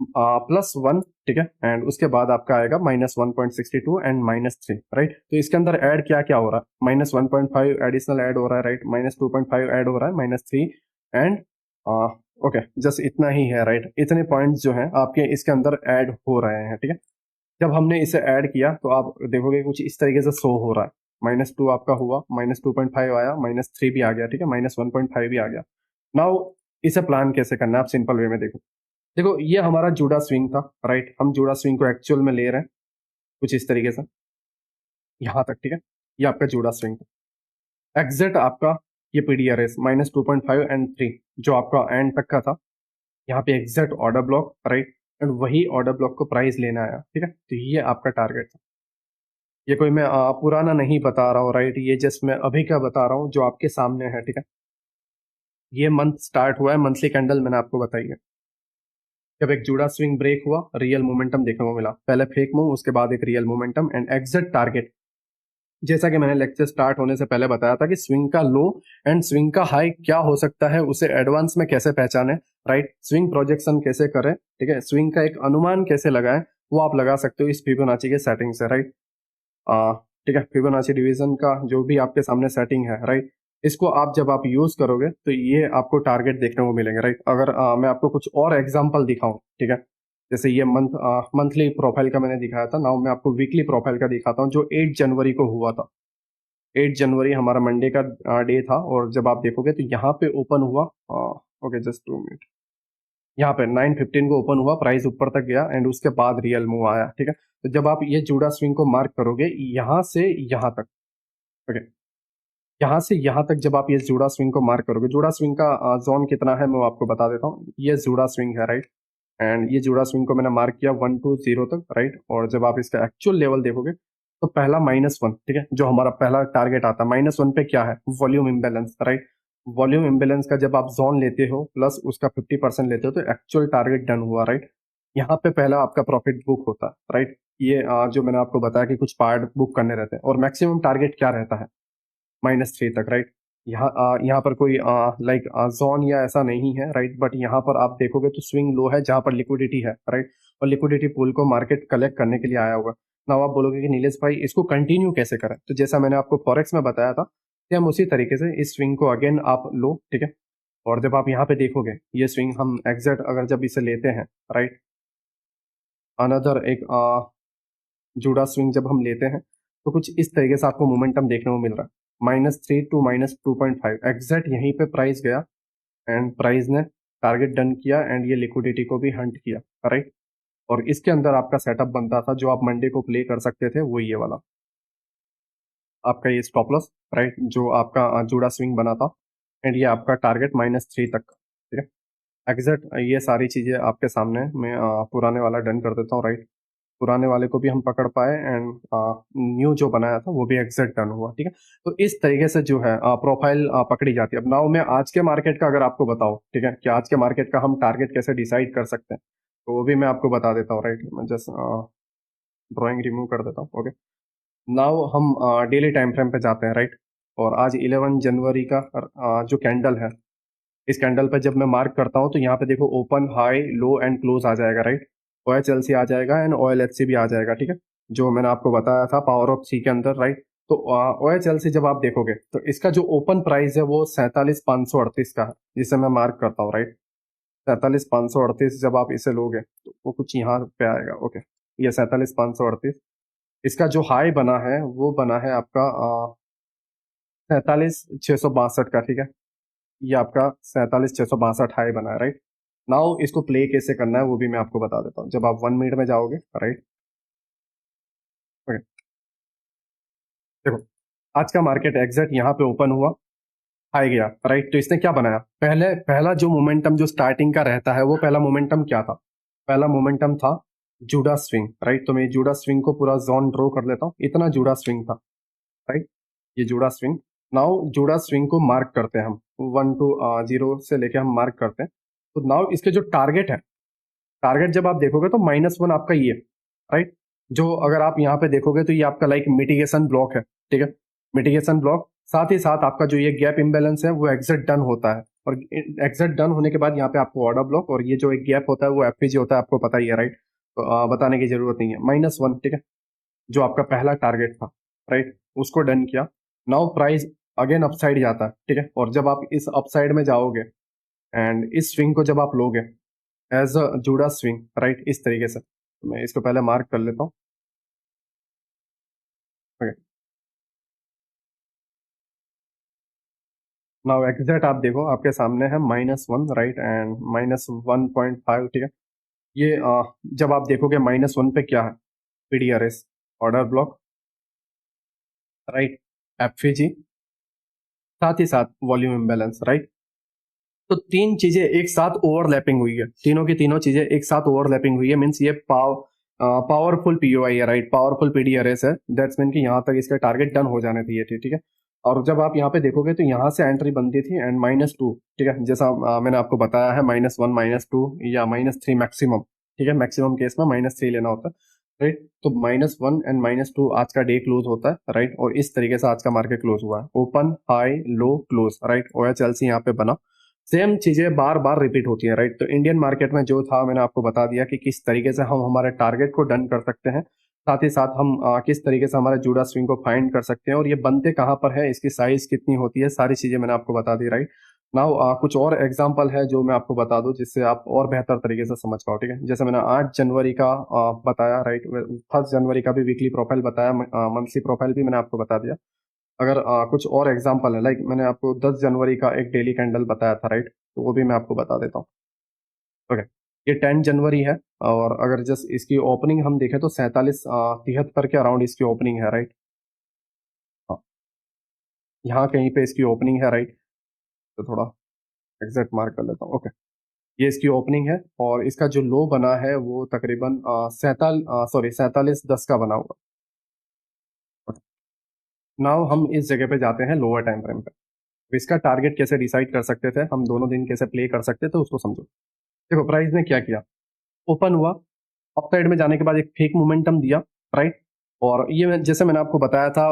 +1, ठीक है, एंड उसके बाद आपका आएगा -1.62 एंड -3, राइट। तो इसके अंदर ऐड क्या क्या हो रहा है, -1.5 एडिशनल ऐड हो रहा है, राइट, -2.5 ऐड हो रहा है, -3 एंड ओके, जस्ट इतना ही है, राइट। इतने पॉइंट्स जो हैं आपके इसके अंदर ऐड हो रहे हैं, ठीक है। जब हमने इसे ऐड किया तो आप देखोगे कुछ इस तरीके से शो हो रहा है, -2 आपका हुआ, -2.5 आया, -3 भी आ गया, ठीक है, -1.5 भी आ गया। नाउ इसे प्लान कैसे करना है, आप सिंपल वे में देखो। देखो ये हमारा जूडा स्विंग था, राइट। हम जूडा स्विंग को एक्चुअल में ले रहे हैं कुछ इस तरीके से यहाँ तक, ठीक है। ये आपका जूडा स्विंग था। एग्जैक्ट आपका ये पीडीआरएस -2.5 एंड 3 जो आपका एंड तक का था, यहाँ पे exact order block, right, and वही ऑर्डर ब्लॉक को प्राइस लेना आया, ठीक है। तो ये आपका टारगेट था। ये कोई मैं पुराना नहीं बता रहा हूँ, राइट, ये जस्ट मैं अभी का बता रहा हूँ जो आपके सामने है, ठीक है। ये मंथ स्टार्ट हुआ है, मंथली कैंडल मैंने आपको बताई है। जब एक जूडा स्विंग ब्रेक हुआ, रियल मोमेंटम देखने को मिला, पहले फेक मूव, उसके बाद एक real momentum and exact target. जैसा कि मैंने लेक्चर स्टार्ट होने से पहले बताया था कि स्विंग का लो एंड स्विंग का हाई क्या हो सकता है, उसे एडवांस में कैसे पहचाने, राइट, स्विंग प्रोजेक्शन कैसे करें, ठीक है, स्विंग का एक अनुमान कैसे लगाएं, वो आप लगा सकते हो इस फिबोनाची के सेटिंग से, राइट। ठीक है, फिबोनाची डिवीजन का जो भी आपके सामने सेटिंग है, राइट, इसको आप जब आप यूज करोगे तो ये आपको टारगेट देखने को मिलेंगे, राइट। अगर मैं आपको कुछ और एग्जांपल दिखाऊं, ठीक है, जैसे ये मंथली प्रोफाइल का मैंने दिखाया था, नाउ मैं आपको वीकली प्रोफाइल का दिखाता हूँ जो 8 जनवरी को हुआ था। 8 जनवरी हमारा मंडे का डे था, और जब आप देखोगे तो यहाँ पे ओपन हुआ, ओके जस्ट 2 मिनट, यहाँ पे 9:15 को ओपन हुआ, प्राइस ऊपर तक गया एंड उसके बाद रियल मूव आया, ठीक है। तो जब आप ये जूडा स्विंग को मार्क करोगे यहाँ से यहाँ तक, ओके, यहाँ से यहाँ तक जब आप ये जूडा स्विंग को मार्क करोगे, जूडा स्विंग का जोन कितना है मैं आपको बता देता हूँ। ये जूडा स्विंग है, राइट, एंड ये जूडा स्विंग को मैंने मार्क किया 1 to 0 तक, राइट। और जब आप इसका एक्चुअल लेवल देखोगे तो पहला -1, ठीक है, जो हमारा पहला टारगेट आता है, -1 पे क्या है, volume imbalance, right. Volume imbalance का जब आप जोन लेते हो प्लस उसका 50% लेते हो तो एक्चुअल टारगेट डन हुआ, राइट। यहाँ पे पहला आपका प्रॉफिट बुक होता है, राइट। ये जो मैंने आपको बताया कि कुछ पार्ट बुक करने रहते हैं, और मैक्सिमम टारगेट क्या रहता है, -3 तक, राइट। यहाँ पर कोई लाइक जोन या ऐसा नहीं है, राइट, बट यहाँ पर आप देखोगे तो स्विंग लो है जहाँ पर लिक्विडिटी है, राइट, और लिक्विडिटी पूल को मार्केट कलेक्ट करने के लिए आया होगा। ना आप बोलोगे कि नीलेश भाई इसको कंटिन्यू कैसे करें, तो जैसा मैंने आपको फॉरेक्स में बताया था कि हम उसी तरीके से इस स्विंग को अगेन आप लो, ठीक है। और जब आप यहाँ पे देखोगे ये स्विंग हम एग्जैक्ट अगर जब इसे लेते हैं, राइट, अनदर एक जूडा स्विंग जब हम लेते हैं तो कुछ इस तरीके से आपको मोमेंटम देखने को मिल रहा है, -3 to -2.5, एग्जैक्ट यहीं पे प्राइस गया एंड प्राइस ने टारगेट डन किया एंड ये लिक्विडिटी को भी हंट किया, राइट। और इसके अंदर आपका सेटअप बनता था जो आप मंडे को प्ले कर सकते थे, वो ये वाला आपका ये स्टॉप लॉस, राइट, जो आपका जूडा स्विंग बना था एंड ये आपका टारगेट -3 तक, ठीक है। एग्जैक्ट ये सारी चीजें आपके सामने मैं पुराने वाला डन कर देता हूँ, राइट। पुराने वाले को भी हम पकड़ पाए एंड न्यू जो बनाया था वो भी एग्जैक्ट डन हुआ, ठीक है। तो इस तरीके से जो है प्रोफाइल पकड़ी जाती है। अब नाउ मैं आज के मार्केट का अगर आपको बताऊं, ठीक है, कि आज के मार्केट का हम टारगेट कैसे डिसाइड कर सकते हैं, तो वो भी मैं आपको बता देता हूँ, राइट। मैं जस्ट ड्राइंग रिमूव कर देता हूँ, ओके। नाउ हम डेली टाइम फ्रेम पे जाते हैं, राइट। और आज 11 जनवरी का जो कैंडल है, इस कैंडल पे जब मैं मार्क करता हूँ तो यहाँ पे देखो open, high, low and close आ जाएगा, राइट। OHLC आ जाएगा एंड OLHC भी आ जाएगा, ठीक है, जो मैंने आपको बताया था पावर ऑफ सी के अंदर, राइट। तो OHLC जब आप देखोगे तो इसका जो ओपन प्राइस है वो 47,538 का है, जिसे मैं मार्क करता हूँ, राइट। 47,538 जब आप इसे लोगे तो वो कुछ यहाँ पे आएगा, ओके। ये 47,538, इसका जो हाई बना है वो बना है आपका 47,662 का, ठीक है। ये आपका 47,662 हाई बना है, राइट। नाउ इसको प्ले कैसे करना है वो भी मैं आपको बता देता हूँ। जब आप 1 मिनट में जाओगे, राइट, ओके, देखो आज का मार्केट एग्जैक्ट यहाँ पे ओपन हुआ, हाई गया, राइट। तो इसने क्या बनाया, पहला जो मोमेंटम जो स्टार्टिंग का रहता है वो पहला मोमेंटम क्या था, पहला मोमेंटम था जूडा स्विंग, राइट। तो मैं जूडा स्विंग को पूरा जोन ड्रॉ कर लेता हूँ, इतना जूडा स्विंग था, राइट, ये Judas swing. Now Judas swing को मार्क करते हैं हम, 1 to 0 से लेके हम मार्क करते हैं। तो नाउ इसके जो टारगेट है, टारगेट जब आप देखोगे तो -1 आपका ये, राइट, जो अगर आप यहाँ पे देखोगे तो ये आपका लाइक मिटिगेशन ब्लॉक है, ठीक है, मिटिगेशन ब्लॉक। साथ ही साथ आपका जो ये गैप इम्बेलेंस है वो एग्जिट डन होता है, और एग्जैक्ट डन होने के बाद यहाँ पे आपको ऑर्डर ब्लॉक और ये जो एक गैप होता है वो एफपीजी होता है, आपको पता ही है राइट, तो बताने की जरूरत नहीं है। -1, ठीक है, जो आपका पहला टारगेट था राइट, उसको डन किया। नाउ प्राइस अगेन अपसाइड जाता है, ठीक है, और जब आप इस अपसाइड में जाओगे एंड इस स्विंग को जब आप लोगे as a Judas swing right, इस तरीके से, तो मैं इसको पहले मार्क कर लेता हूँ। नाउ एग्जैक्ट आप देखो आपके सामने है -1 राइट एंड -1.5, ठीक है। ये जब आप देखोगे -1 पे क्या है, पीडीआरएस, ऑर्डर ब्लॉक राइट, एफईजी, साथ ही साथ वॉल्यूम इम्बैलेंस राइट। तो तीन चीजें एक साथ ओवरलैपिंग हुई है, तीनों की तीनों चीजें एक साथ ओवरलैपिंग हुई है, मीन्स ये पावरफुल पीओआई है राइट, पावरफुल पीडीआरएस है, दैट्स मीन कि यहाँ तक इसका टारगेट डन हो जाने चाहिए थे, ठीक है। और जब आप यहाँ पे देखोगे तो यहाँ से एंट्री बनती थी एंड -2, ठीक है, जैसा मैंने आपको बताया है -1 -2 या -3 मैक्सिमम, ठीक है, मैक्सिमम केस में -3 लेना होता है राइट। तो -1 एंड -2 आज का डे क्लोज होता है राइट, और इस तरीके से आज का मार्केट क्लोज हुआ है, open high low close right, OHLC यहाँ पे बना। सेम चीजें बार बार रिपीट होती है राइट। तो इंडियन मार्केट में जो था मैंने आपको बता दिया कि किस तरीके से हम हमारे टारगेट को डन कर सकते हैं, साथ ही साथ हम किस तरीके से हमारे जूडा स्विंग को फाइंड कर सकते हैं और ये बनते कहाँ पर है, इसकी साइज कितनी होती है, सारी चीजें मैंने आपको बता दी राइट। नाउ कुछ और एग्जांपल है जो मैं आपको बता दूं जिससे आप और बेहतर तरीके से समझ पाओ, ठीक है। जैसे मैंने 8 जनवरी का बताया राइट, 1 जनवरी का भी वीकली प्रोफाइल बताया, मंथली प्रोफाइल भी मैंने आपको बता दिया। अगर कुछ और एग्जांपल है, लाइक मैंने आपको 10 जनवरी का एक डेली कैंडल बताया था राइट, तो वो भी मैं आपको बता देता हूँ। ओके, ये 10 जनवरी है और अगर जस्ट इसकी ओपनिंग हम देखें तो 47 73 के अराउंड इसकी ओपनिंग है राइट। हाँ, यहाँ कहीं पे इसकी ओपनिंग है राइट, तो थोड़ा एग्जैक्ट मार्क कर लेता हूँ। ओके, ये इसकी ओपनिंग है और इसका जो लो बना है वो तकरीबन 47 10 का बना हुआ। नाउ हम इस जगह पे जाते हैं लोअर टाइम फ्रेम पे, तो इसका टारगेट कैसे डिसाइड कर सकते थे, हम दोनों दिन कैसे प्ले कर सकते थे उसको समझो। देखो प्राइस ने क्या किया, ओपन हुआ, अप साइड में जाने के बाद एक फेक मोमेंटम दिया राइट, और ये जैसे मैंने आपको बताया था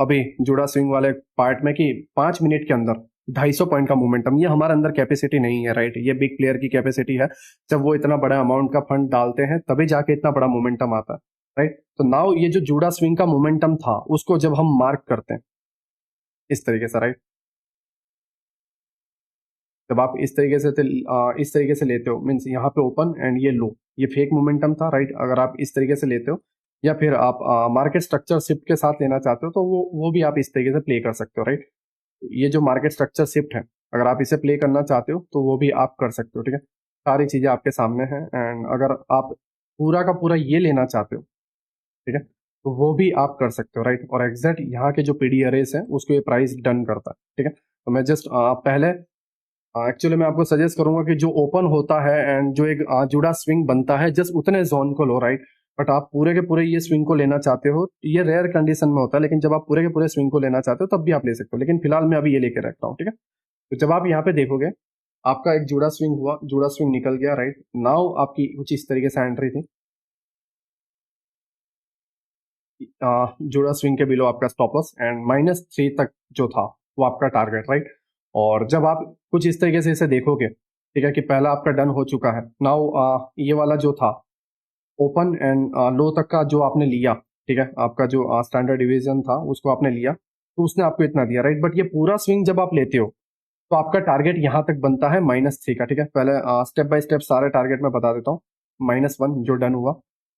अभी जुड़ा स्विंग वाले पार्ट में कि 5 मिनट के अंदर 250 पॉइंट का मोमेंटम, ये हमारे अंदर कैपेसिटी नहीं है राइट, ये बिग प्लेयर की कैपेसिटी है। जब वो इतना बड़ा अमाउंट का फंड डालते हैं तभी जाके इतना बड़ा मोमेंटम आता है राइट। तो नाउ ये जो जुड़ा स्विंग का मोमेंटम था उसको जब हम मार्क करते हैं इस तरीके से राइट, जब आप इस तरीके से लेते हो, मीन्स यहाँ पे ओपन एंड ये लो, ये फेक मोमेंटम था राइट। अगर आप इस तरीके से लेते हो या फिर आप मार्केट स्ट्रक्चर शिफ्ट के साथ लेना चाहते हो तो वो भी आप इस तरीके से प्ले कर सकते हो राइट। ये जो मार्केट स्ट्रक्चर शिफ्ट है, अगर आप इसे प्ले करना चाहते हो तो वो भी आप कर सकते हो, ठीक है। सारी चीजें आपके सामने हैं एंड अगर आप पूरा का पूरा ये लेना चाहते हो, ठीक है, तो वो भी आप कर सकते हो राइट। और एग्जैक्ट यहाँ के जो पीडी अरेस है उसको ये प्राइस डन करता है, ठीक है। तो मैं जस्ट पहले एक्चुअली मैं आपको सजेस्ट करूंगा कि जो ओपन होता है एंड जो एक जुड़ा स्विंग बनता है जस्ट उतने जोन को लो राइट। बट आप पूरे के पूरे ये स्विंग को लेना चाहते हो, ये रेयर कंडीशन में होता है, लेकिन जब आप पूरे के पूरे स्विंग को लेना चाहते हो तब भी आप ले सकते हो, लेकिन फिलहाल मैं अभी ये लेके रखता हूँ, ठीक है। तो जब आप यहाँ पे देखोगे आपका एक जुड़ा स्विंग हुआ, जुड़ा स्विंग निकल गया राइट। नाउ आपकी कुछ इस तरीके से एंट्री थी, जुड़ा स्विंग के बिलो आपका स्टॉप लॉस एंड -3 तक जो था वो आपका टारगेट राइट। और जब आप कुछ इस तरीके से इसे देखोगे, ठीक है, कि पहला आपका डन हो चुका है। नाउ ये वाला जो था ओपन एंड लो तक का जो आपने लिया, ठीक है, आपका जो स्टैंडर्ड डिवीजन था उसको आपने लिया तो उसने आपको इतना दिया राइट। बट ये पूरा स्विंग जब आप लेते हो तो आपका टारगेट यहाँ तक बनता है -3 का, ठीक है। पहले स्टेप बाय स्टेप सारे टारगेट में बता देता हूँ। -1 जो डन हुआ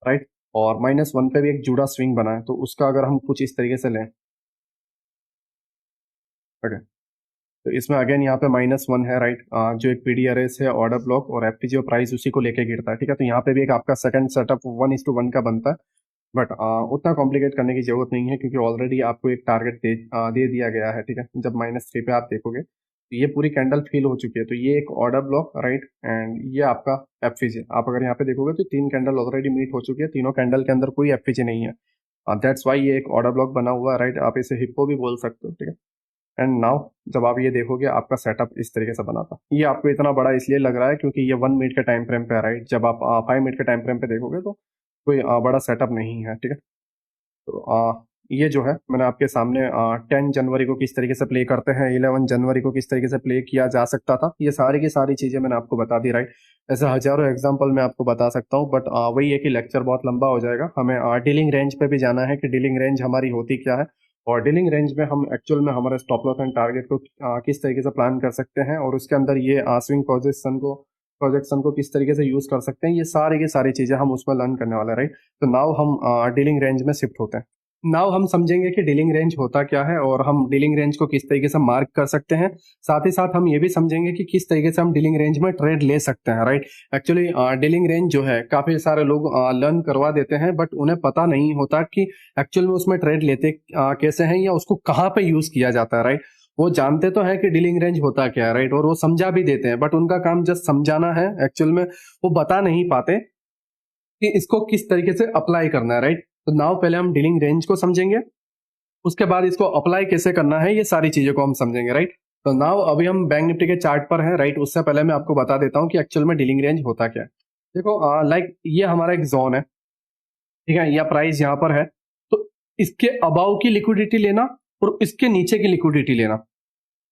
राइट, और -1 पे भी एक जुड़ा स्विंग बना है, तो उसका अगर हम कुछ इस तरीके से लें, ओके, तो इसमें अगेन यहाँ पे -1 है राइट, जो एक पीडीआरएस है, ऑर्डर ब्लॉक और एफपीजी और प्राइस उसी को लेके गिरता है, ठीक है। तो यहाँ पे भी एक आपका सेकंड सेटअप 1:1 का बनता है। बट उतना कॉम्प्लिकेट करने की जरूरत नहीं है क्योंकि ऑलरेडी आपको एक टारगेट दे दिया गया है, ठीक है। जब -3 पे आप देखोगे तो ये पूरी कैंडल फिल हो चुकी है, तो ये एक ऑर्डर ब्लॉक राइट एंड ये आपका एफपीजी। आप अगर यहाँ पे देखोगे तो 3 कैंडल ऑलरेडी मीट हो चुकी है, तीनों कैंडल के अंदर कोई एफपीजी नहीं है, दैट्स वाई ये एक ऑर्डर ब्लॉक बना हुआ है राइट। आप इसे हिप्पो भी बोल सकते हो, ठीक है। एंड नाउ जब आप ये देखोगे आपका सेटअप इस तरीके से बना था। ये आपको इतना बड़ा इसलिए लग रहा है क्योंकि ये 1 मिनट के टाइम फ्रेम पे है राइट। जब आप 5 मिनट के टाइम फ्रेम पे देखोगे तो कोई बड़ा सेटअप नहीं है, ठीक है। तो ये जो है मैंने आपके सामने 10 जनवरी को किस तरीके से प्ले करते हैं, 11 जनवरी को किस तरीके से प्ले किया जा सकता था, ये सारी की सारी चीज़ें मैंने आपको बता दी, राइट। ऐसे हजारों एग्जाम्पल मैं आपको बता सकता हूँ, बट वही है कि लेक्चर बहुत लंबा हो जाएगा। हमें डीलिंग रेंज पे भी जाना है कि डीलिंग रेंज हमारी होती क्या है, और डीलिंग रेंज में हम एक्चुअल में हमारे स्टॉप लॉस एंड टारगेट को किस तरीके से प्लान कर सकते हैं, और उसके अंदर ये स्विंग प्रोजेक्शन को किस तरीके से यूज कर सकते हैं, ये सारी की सारी चीजें हम उसमें लर्न करने वाले हैं, राइट। तो नाउ हम डीलिंग रेंज में शिफ्ट होते हैं। नाउ हम समझेंगे कि डीलिंग रेंज होता क्या है और हम डीलिंग रेंज को किस तरीके से मार्क कर सकते हैं। साथ ही साथ हम ये भी समझेंगे कि किस तरीके से हम डीलिंग रेंज में ट्रेड ले सकते हैं, राइट। एक्चुअली डीलिंग रेंज जो है काफी सारे लोग लर्न करवा देते हैं, बट उन्हें पता नहीं होता कि एक्चुअल में उसमें ट्रेड लेते कैसे हैं या उसको कहाँ पे यूज किया जाता है, राइट। वो जानते तो है कि डीलिंग रेंज होता क्या है, राइट, और वो समझा भी देते हैं, बट उनका काम जस्ट समझाना है। एक्चुअल में वो बता नहीं पाते कि इसको किस तरीके से अप्लाई करना है, राइट। तो नाउ पहले हम डीलिंग रेंज को समझेंगे, उसके बाद इसको अप्लाई कैसे करना है, ये सारी चीजों को हम समझेंगे, राइट। तो नाउ अभी हम बैंक निफ्टी के चार्ट पर हैं, राइट। उससे पहले मैं आपको बता देता हूँ कि एक्चुअल में डीलिंग रेंज होता क्या है। देखो लाइक ये हमारा एक जोन है, ठीक है, या प्राइस यहाँ पर है, तो इसके अबाव की लिक्विडिटी लेना और इसके नीचे की लिक्विडिटी लेना,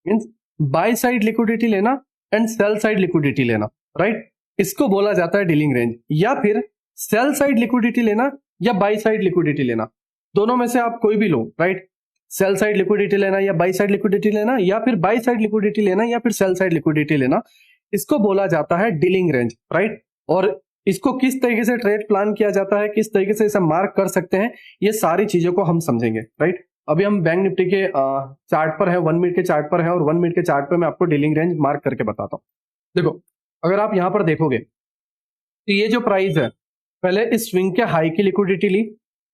मीन्स बाय साइड लिक्विडिटी लेना एंड सेल साइड लिक्विडिटी लेना, राइट। इसको बोला जाता है डीलिंग रेंज। या फिर सेल साइड लिक्विडिटी लेना या बाय साइड लिक्विडिटी लेना, दोनों में से आप कोई भी लो, राइट। सेल साइड लिक्विडिटी लेना या बाय साइड लिक्विडिटी लेना, या फिर बाय साइड लिक्विडिटी लेना या फिर सेल साइड लिक्विडिटी लेना, इसको बोला जाता है डीलिंग रेंज, राइट। और इसको किस तरीके से ट्रेड प्लान किया जाता है, किस तरीके से इसे मार्क कर सकते हैं, ये सारी चीजों को हम समझेंगे, राइट। अभी हम बैंक निफ्टी के चार्ट पर है, 1 मिनट के चार्ट पर है, और 1 मिनट के चार्ट पर मैं आपको डीलिंग रेंज मार्क करके बताता हूं। देखो अगर आप यहां पर देखोगे तो ये जो प्राइस है, पहले इस स्विंग के हाई की लिक्विडिटी ली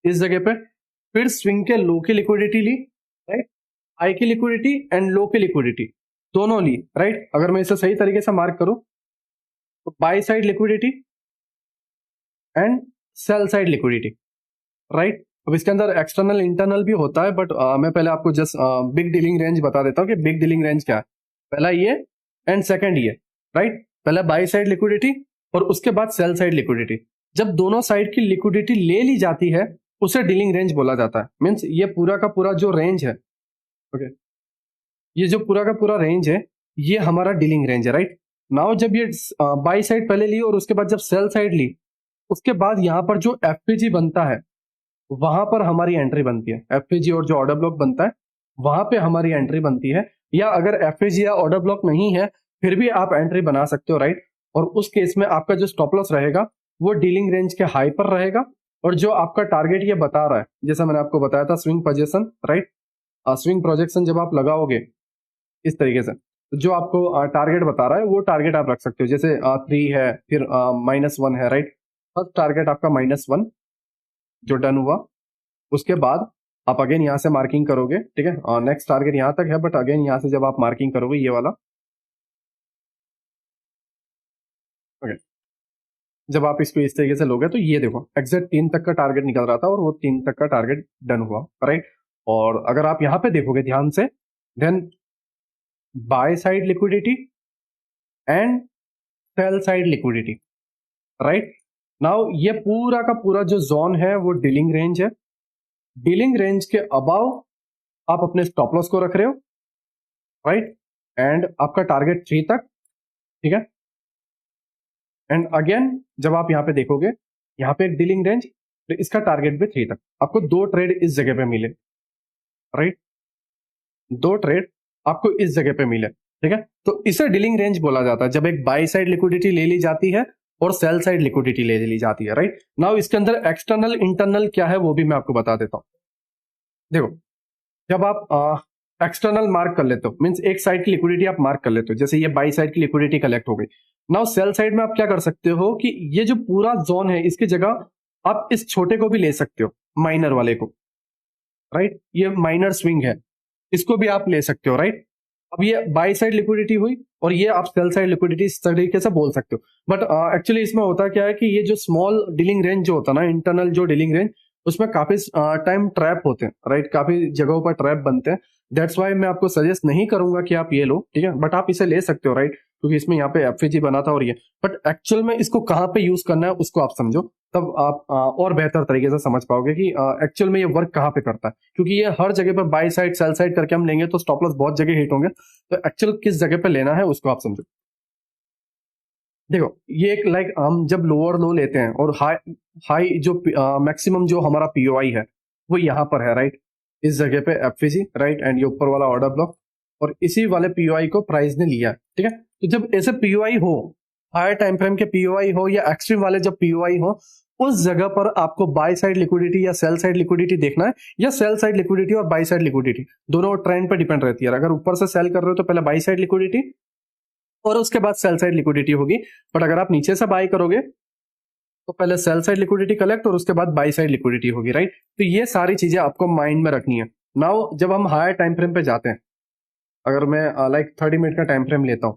इस जगह पे, फिर स्विंग के लो की लिक्विडिटी ली, राइट। हाई की लिक्विडिटी एंड लो की लिक्विडिटी दोनों ली, राइट। अगर मैं इसे सही तरीके से मार्क करूं तो bye side liquidity and sell side liquidity, right. अब इसके अंदर एक्सटर्नल इंटरनल भी होता है, बट मैं पहले आपको जस्ट बिग डीलिंग रेंज बता देता हूं कि बिग डीलिंग रेंज क्या है। पहला ये एंड सेकंड ये, राइट। पहला बाय साइड लिक्विडिटी और उसके बाद सेल साइड लिक्विडिटी। जब दोनों साइड की लिक्विडिटी ले ली जाती है उसे डीलिंग रेंज बोला जाता है। मीन्स ये पूरा का पूरा जो रेंज है, ओके, ये जो पूरा का पूरा रेंज है ये हमारा डीलिंग रेंज है, राइट। नाउ जब ये बाय साइड पहले ली और उसके बाद जब सेल साइड ली, उसके बाद यहां पर जो एफपीजी बनता है वहां पर हमारी एंट्री बनती है। एफपीजी और जो ऑर्डर ब्लॉक बनता है वहां पे हमारी एंट्री बनती है, या अगर एफपीजी या ऑर्डर ब्लॉक नहीं है फिर भी आप एंट्री बना सकते हो, राइट। और उस केस में आपका जो स्टॉप लॉस रहेगा वो डीलिंग रेंज के हाई पर रहेगा, और जो आपका टारगेट ये बता रहा है, जैसा मैंने आपको बताया था swing position, right. Swing projection जब आप लगाओगे इस तरीके से, तो जो आपको टारगेट बता रहा है वो टारगेट आप रख सकते हो। जैसे 3 है, फिर -1 है, राइट। फर्स्ट टारगेट आपका -1 जो डन हुआ, उसके बाद आप अगेन यहाँ से मार्किंग करोगे, ठीक है। नेक्स्ट टारगेट यहाँ तक है, बट अगेन यहाँ से जब आप मार्किंग करोगे ये वाला, ओके, जब आप इसको इस तरीके से लोगे तो ये देखो एग्जैक्ट 3 तक का टारगेट निकल रहा था और वो 3 तक का टारगेट डन हुआ, राइट। और अगर आप यहाँ पे देखोगे ध्यान से, then buy side liquidity and sell side liquidity, right. Now ये पूरा का पूरा जो जोन है वो डीलिंग रेंज है। डीलिंग रेंज के अबाव आप अपने स्टॉप लॉस को रख रहे हो, राइट, एंड आपका टारगेट 3 तक, ठीक है। एंड अगेन जब आप यहाँ पे देखोगे, यहाँ पे एक डीलिंग रेंज, तो इसका टारगेट भी 3 तक। आपको 2 ट्रेड इस जगह पे मिले, राइट, 2 ट्रेड आपको इस जगह पे मिले, ठीक है। तो इसे डीलिंग रेंज बोला जाता है जब एक बाय साइड लिक्विडिटी ले ली जाती है और सेल साइड लिक्विडिटी ले ली जाती है, राइट। नाउ इसके अंदर एक्सटर्नल इंटरनल क्या है वो भी मैं आपको बता देता हूं। देखो जब आप एक्सटर्नल मार्क कर लेते हो, मींस एक साइड की लिक्विडिटी आप मार्क कर लेते हो, जैसे ये बाई साइड की लिक्विडिटी कलेक्ट हो गई। नाउ सेल साइड में आप क्या कर सकते हो कि ये जो पूरा जोन है इसकी जगह आप इस छोटे को भी ले सकते हो, माइनर वाले को, राइट। ये माइनर स्विंग है, इसको भी आप ले सकते हो, राइट। अब ये बाई साइड लिक्विडिटी हुई और ये आप सेल साइड लिक्विडिटी इस तरीके से बोल सकते हो। बट एक्चुअली इसमें होता क्या है कि ये जो स्मॉल डीलिंग रेंज जो होता है ना, इंटरनल जो डीलिंग रेंज, उसमें काफी टाइम ट्रैप होते हैं, राइट, काफी जगहों पर ट्रैप बनते हैं। दैट्स वाई मैं आपको सजेस्ट नहीं करूंगा कि आप ये लो, ठीक है, बट आप इसे ले सकते हो, राइट। क्योंकि इसमें यहाँ पे एफएजी बना था और ये, बट एक्चुअल में इसको कहाँ पे यूज करना है उसको आप समझो, तब आप और बेहतर तरीके से समझ पाओगे कि एक्चुअल में ये वर्क कहाँ पे करता है। क्योंकि ये हर जगह पे बाई साइड सेल साइड करके हम लेंगे तो स्टॉप लॉस बहुत जगह हिट होंगे, तो एक्चुअल किस जगह पे लेना है उसको आप समझो। देखो ये एक लाइक हम जब लोअर लो लेते हैं और हाई हाई जो मैक्सिमम जो हमारा पीओआई है वो यहाँ पर है, राइट, इस जगह पे एफवीसी, राइट, एंड ये ऊपर वाला ऑर्डर ब्लॉक, और इसी वाले पीओआई को प्राइस ने लिया, ठीक है। तो जब ऐसे पीओआई हो, हायर टाइम फ्रेम के पीओआई हो या एक्सट्रीम वाले जब पीओआई हो, उस जगह पर आपको बाय साइड लिक्विडिटी या सेल साइड लिक्विडिटी देखना है, या सेल साइड लिक्विडिटी और बाय साइड लिक्विडिटी दोनों ट्रेंड पे डिपेंड रहती है। अगर ऊपर से सेल कर रहे हो तो पहले बाय साइड लिक्विडिटी और उसके बाद सेल साइड लिक्विडिटी होगी, बट अगर आप नीचे से बाय करोगे तो पहले सेल साइड लिक्विडिटी कलेक्ट और उसके बाद बाय साइड लिक्विडिटी होगी, राइट। तो ये सारी चीजें आपको माइंड में रखनी है। नाउ जब हम हायर टाइम फ्रेम पे जाते हैं, अगर मैं लाइक 30 मिनट का टाइम फ्रेम लेता हूं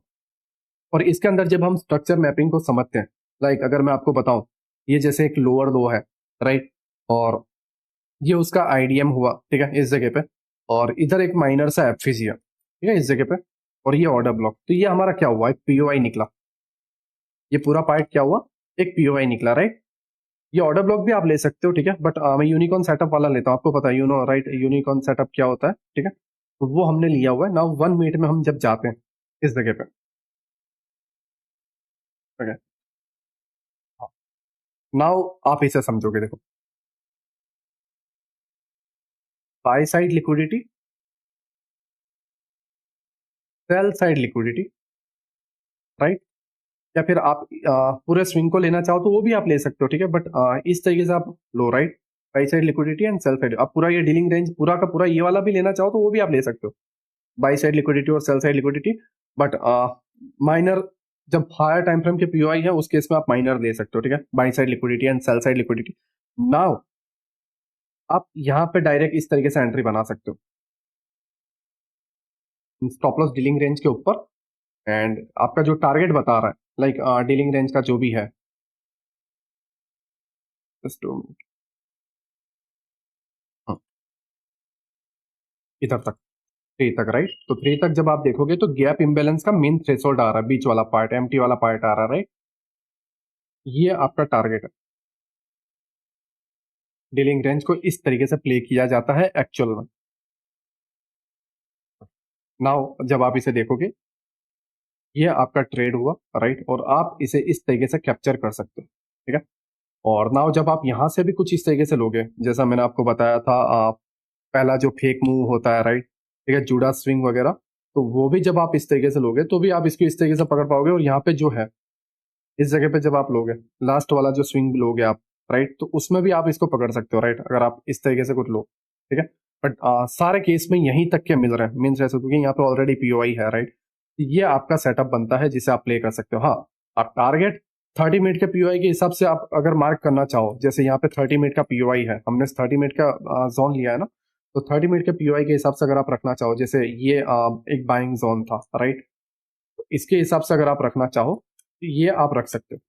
और इसके अंदर जब हम स्ट्रक्चर मैपिंग को समझते हैं, लाइक अगर मैं आपको बताऊं, ये जैसे एक लोअर लो है, राइट, और ये उसका आईडीएम हुआ, ठीक है, इस जगह पे, और इधर एक माइनर सा एफिजी है, ठीक है, इस जगह पे, और ये ऑर्डर ब्लॉक, तो ये हमारा क्या हुआ, एक पीओआई निकला, ये पूरा पार्ट क्या हुआ, एक पीओआई निकला, राइट। ये ऑर्डर ब्लॉक भी आप ले सकते हो, ठीक है, बट मैं यूनिकॉर्न सेटअप वाला लेता हूँ, आपको पता है, you know right, unicorn setup क्या होता है, ठीक है, तो वो हमने लिया हुआ है। नाउ 1 मिनट में हम जब जाते हैं इस जगह पे, ठीक है, नाउ आप इसे समझोगे, देखो, bye side liquidity, sell side liquidity, right, या फिर आप पूरे स्विंग को लेना चाहो तो वो भी आप ले सकते हो, ठीक है, बट इस तरीके से आप low, right, buy side liquidity and sell side, आप पूरा ये डीलिंग रेंज पूरा का पूरा ये वाला भी लेना चाहो तो वो भी आप ले सकते हो, बाई साइड लिक्विडिटी और cell side liquidity, but minor जब हायर टाइम फ्रेम के पीओआई है उस केस में आप माइनर ले सकते हो, ठीक है, by side liquidity and sell side liquidity. Now आप यहाँ पे डायरेक्ट इस तरीके से एंट्री बना सकते हो, स्टॉप लॉस डीलिंग रेंज के ऊपर, एंड आपका जो टारगेट बता रहा है, लाइक डीलिंग रेंज का जो भी है, just 2 मिनट, हाँ, इधर तक, 3 तक, राइट, तो 3 तक जब आप देखोगे तो गैप इम्बेलेंस का मेन थ्रेशोल्ड आ रहा है, बीच वाला पार्ट, एम्प्टी वाला पार्ट आ रहा है, राइट, ये आपका टारगेट है। डीलिंग रेंज को इस तरीके से प्ले किया जाता है एक्चुअल में। नाउ जब आप इसे देखोगे, ये आपका ट्रेड हुआ, राइट, और आप इसे इस तरीके से कैप्चर कर सकते हो, ठीक है। और नाउ जब आप यहां से भी कुछ इस तरीके से लोगे, जैसा मैंने आपको बताया था, पहला जो फेक मूव होता है, राइट, ठीक है, जूडा स्विंग वगैरह, तो वो भी जब आप इस तरीके से लोगे तो भी आप इसको इस तरीके से पकड़ पाओगे, और यहाँ पे जो है इस जगह पे जब आप लोगे, लास्ट वाला जो स्विंग लोगे आप, राइट, तो उसमें भी आप इसको पकड़ सकते हो, राइट, अगर आप इस तरीके से कुछ लो, ठीक है, बट सारे केस में यहीं तक के मिल रहे हैं, मीन्स ऐसे, क्योंकि यहाँ पे ऑलरेडी पीओआई है, राइट, ये आपका सेटअप बनता है जिसे आप प्ले कर सकते हो। हाँ, आप टारगेट 30 मिनट के पीओआई के हिसाब से आप अगर मार्क करना चाहो, जैसे यहाँ पे 30 मिनट का पीओआई है, हमने 30 मिनट का जोन लिया है ना, तो 30 मिनट के पीओआई के हिसाब से अगर आप रखना चाहो, जैसे ये एक बाइंग जोन था, राइट, तो इसके हिसाब से अगर आप रखना चाहो तो ये आप रख सकते हो।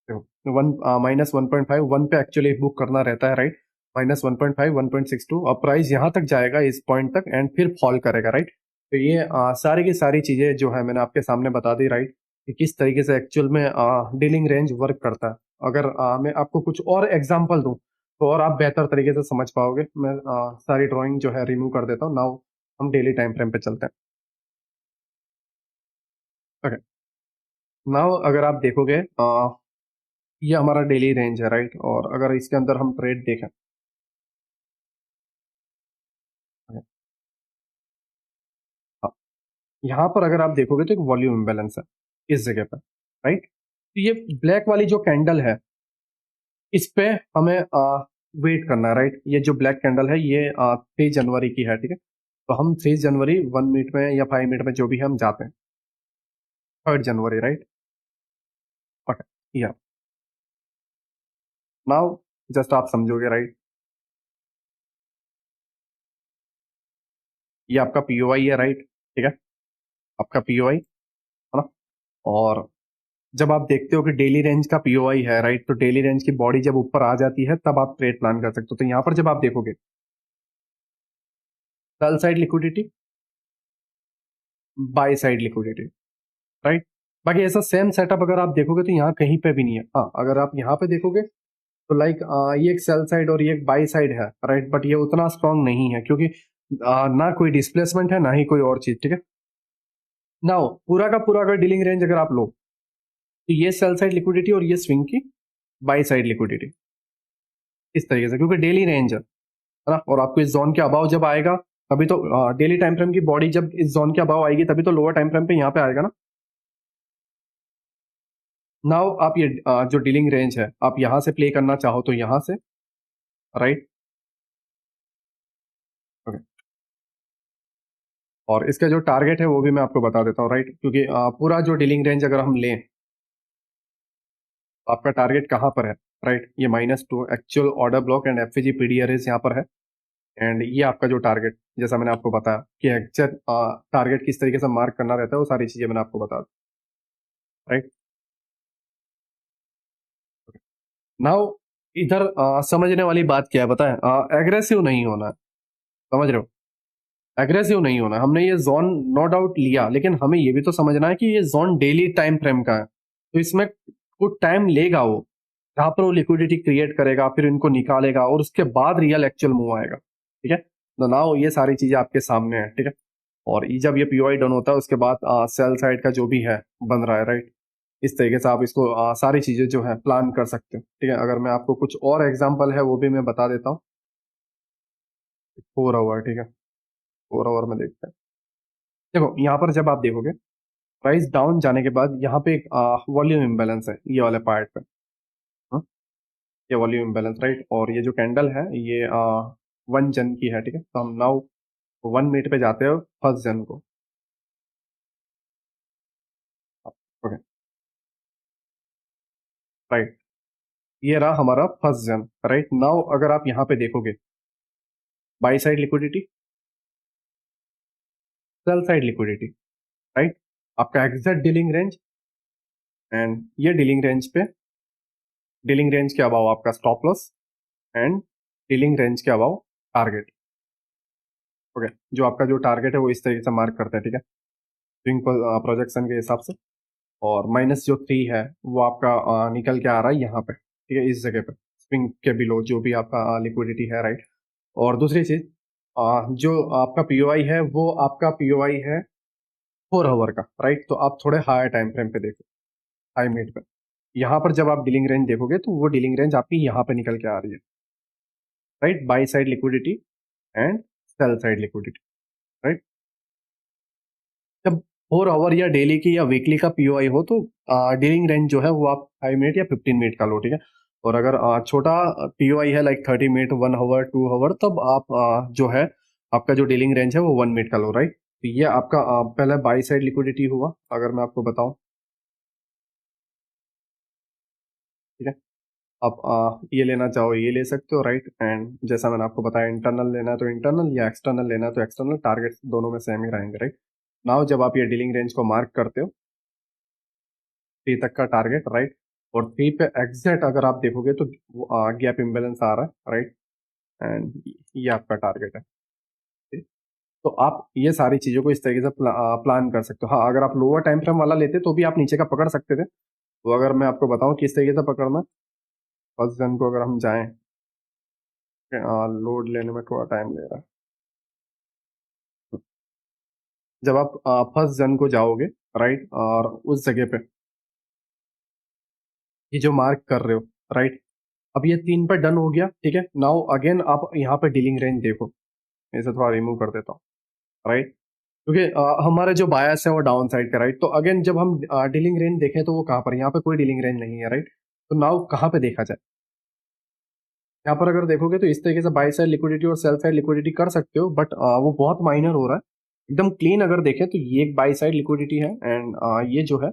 देखो, -1.5 1 पे एक्चुअली बुक करना रहता है, राइट, -1.5 1.62, अब प्राइस यहाँ तक जाएगा इस पॉइंट तक एंड फिर फॉल करेगा, राइट। तो ये सारी की सारी चीजें जो है मैंने आपके सामने बता दी, राइट, कि किस तरीके से एक्चुअल में डीलिंग रेंज वर्क करता है। अगर मैं आपको कुछ और एग्जांपल दूं तो और आप बेहतर तरीके से समझ पाओगे। मैं सारी ड्राइंग जो है रिमूव कर देता हूँ। नाउ हम डेली टाइम फ्रेम पे चलते हैं। ओके, नाउ अगर आप देखोगे, ये हमारा डेली रेंज है, राइट, और अगर इसके अंदर हम ट्रेड देखें, okay, हाँ, यहाँ पर अगर आप देखोगे तो एक वॉल्यूम इम्बेलेंस है इस जगह पर, राइट। तो ये ब्लैक वाली जो कैंडल है इस पे हमें वेट करना है, राइट। ये जो ब्लैक कैंडल है ये 3 जनवरी की है, ठीक है, तो हम 3 जनवरी 1 मिनट में या 5 मिनट में जो भी है हम जाते हैं, 3 जनवरी, राइट। ओके, या नाउ जस्ट आप समझोगे, राइट, ये आपका पीओआई है, राइट, ठीक है, आपका पीओआई है ना, और जब आप देखते हो कि डेली रेंज का पीओआई है, राइट, तो डेली रेंज की बॉडी जब ऊपर आ जाती है तब आप ट्रेड प्लान कर सकते हो। तो यहाँ पर जब आप देखोगे cell side liquidity, bye side liquidity, right, बाकी ऐसा सेम सेटअप अगर आप देखोगे तो यहाँ कहीं पे भी नहीं है। हाँ, अगर आप यहाँ पे देखोगे तो लाइक ये एक सेल साइड और ये एक बाई साइड है, राइट, बट ये उतना स्ट्रांग नहीं है क्योंकि ना कोई डिस्प्लेसमेंट है ना ही कोई और चीज, ठीक है। नाउ पूरा का पूरा अगर डीलिंग रेंज अगर आप लो तो ये सेल साइड लिक्विडिटी और ये स्विंग की बाई साइड लिक्विडिटी इस तरीके से, क्योंकि डेली रेंज है ना, और आपको इस जोन के अबाव जब आएगा तभी तो डेली टाइम फ्रेम की बॉडी जब इस जोन के अबाव आएगी तभी तो लोअर टाइम फ्रेम पे यहाँ पे आएगा ना। नाउ आप ये जो डीलिंग रेंज है आप यहां से प्ले करना चाहो तो यहां से, राइट, ओके। और इसका जो टारगेट है वो भी मैं आपको बता देता हूँ, राइट, क्योंकि पूरा जो डीलिंग रेंज अगर हम लें तो आपका टारगेट कहाँ पर है, राइट, ये -2 एक्चुअल ऑर्डर ब्लॉक एंड एफपीजी पीडीआरएस यहाँ पर है। एंड ये आपका जो टारगेट, जैसा मैंने आपको बताया कि एग्जैक्ट टारगेट किस तरीके से मार्क करना रहता है वो सारी चीजें मैंने आपको बता दी, राइट। नाउ इधर समझने वाली बात क्या है पता है, एग्रेसिव नहीं होना है, समझ रहे हो, एग्रेसिव नहीं होना। हमने ये जोन नो डाउट लिया, लेकिन हमें ये भी तो समझना है कि ये जोन डेली टाइम फ्रेम का है, तो इसमें कुछ टाइम लेगा वो, जहां पर वो लिक्विडिटी क्रिएट करेगा, फिर इनको निकालेगा और उसके बाद रियल एक्चुअल मूव आएगा, ठीक है। तो नाउ ये सारी चीजें आपके सामने है, ठीक है। और जब ये पीओआई डन होता है उसके बाद सेल साइड का जो भी है बन रहा है, राइट, इस तरीके से आप इसको सारी चीजें जो है प्लान कर सकते हो, ठीक है। अगर मैं आपको कुछ और एग्जांपल है वो भी मैं बता देता हूँ। 4 आवर, ठीक है, 4 आवर में देखते हैं। देखो यहाँ पर जब आप देखोगे प्राइस डाउन जाने के बाद यहाँ पे एक वॉल्यूम इम्बैलेंस है ये वाले पार्ट पे, हाँ? ये वॉल्यूम इम्बैलेंस, राइट, और ये जो कैंडल है ये 1 जन की है, ठीक है। तो हम नाउ 1 मिनट पे जाते हो फर्स्ट जन को, ओके, राइट, ये रहा हमारा फर्स्ट जन, राइट। नाउ अगर आप यहाँ पे देखोगे by side liquidity, sell side liquidity, right, आपका एग्जैक्ट डीलिंग रेंज, एंड ये डीलिंग रेंज पे, डीलिंग रेंज के अबाव आपका stop loss, and dealing range के अबाव टारगेट, ओके। जो आपका जो टारगेट है वो इस तरीके से मार्क करते हैं, ठीक है, स्विंग प्रोजेक्शन के हिसाब से। और -3 है वो आपका निकल के आ रहा है यहाँ पे, ठीक है, इस जगह पे स्विंग के बिलो जो भी आपका लिक्विडिटी है, राइट। और दूसरी चीज जो आपका पीओआई है वो आपका पीओआई है 4 आवर का, राइट। तो आप थोड़े हायर टाइम फ्रेम पे देखो, हाई मिड पे, यहाँ पर जब आप डीलिंग रेंज देखोगे तो वो डीलिंग रेंज आपकी यहाँ पे निकल के आ रही है, right, buy side liquidity and sell side liquidity, right. जब 4 आवर या डेली की या वीकली का पीओआई हो तो डीलिंग रेंज जो है वो आप 5 मिनट या 15 मिनट का लो, ठीक है। और अगर छोटा पीओआई है लाइक 30 मिनट, 1 आवर, 2 आवर, तब आप जो है आपका जो डीलिंग रेंज है वो 1 मिनट का लो, राइट। तो ये आपका पहले बाई साइड लिक्विडिटी हुआ, अगर मैं आपको बताऊं, ठीक है। आप ये लेना चाहो ये ले सकते हो, राइट। एंड जैसा मैंने आपको बताया इंटरनल लेना है तो इंटरनल, या एक्सटर्नल लेना है तो एक्सटर्नल, टारगेट दोनों में सेम ही रहेंगे, राइट। नाउ जब आप ये डीलिंग रेंज को मार्क करते हो 3 तक का टारगेट, राइट, और 3 पे एग्जैक्ट अगर आप देखोगे तो गैप इम्बेलेंस आ रहा है, राइट, एंड ये आपका टारगेट है, ठीक? तो आप ये सारी चीजों को इस तरीके से प्लान कर सकते हो। हाँ, अगर आप लोअर टाइम फ्रेम वाला लेते तो भी आप नीचे का पकड़ सकते थे। तो अगर मैं आपको बताऊं किस तरीके से पकड़ना, फर्स्ट जन को अगर हम जाएं, लोड लेने में थोड़ा टाइम ले रहा है। जब आप फर्स्ट जन को जाओगे, राइट, और उस जगह पे ये जो मार्क कर रहे हो, राइट, अब ये 3 पे डन हो गया, ठीक है। नाउ अगेन आप यहाँ पे डीलिंग रेंज देखो, मैं इसे थोड़ा रिमूव कर देता हूँ, राइट, क्योंकि हमारे जो बायस है वो डाउन साइड का, राइट। तो अगेन जब हम डीलिंग रेंज देखें तो वो कहाँ पर, यहाँ पे कोई डीलिंग रेंज नहीं है, राइट। तो नाउ कहाँ पे देखा जाए, यहाँ पर अगर देखोगे तो इस तरीके से बाई साइड लिक्विडिटी और सेल साइड लिक्विडिटी कर सकते हो, बट वो बहुत माइनर हो रहा है। एकदम क्लीन अगर देखें तो ये एक बाई साइड लिक्विडिटी है, एंड ये जो है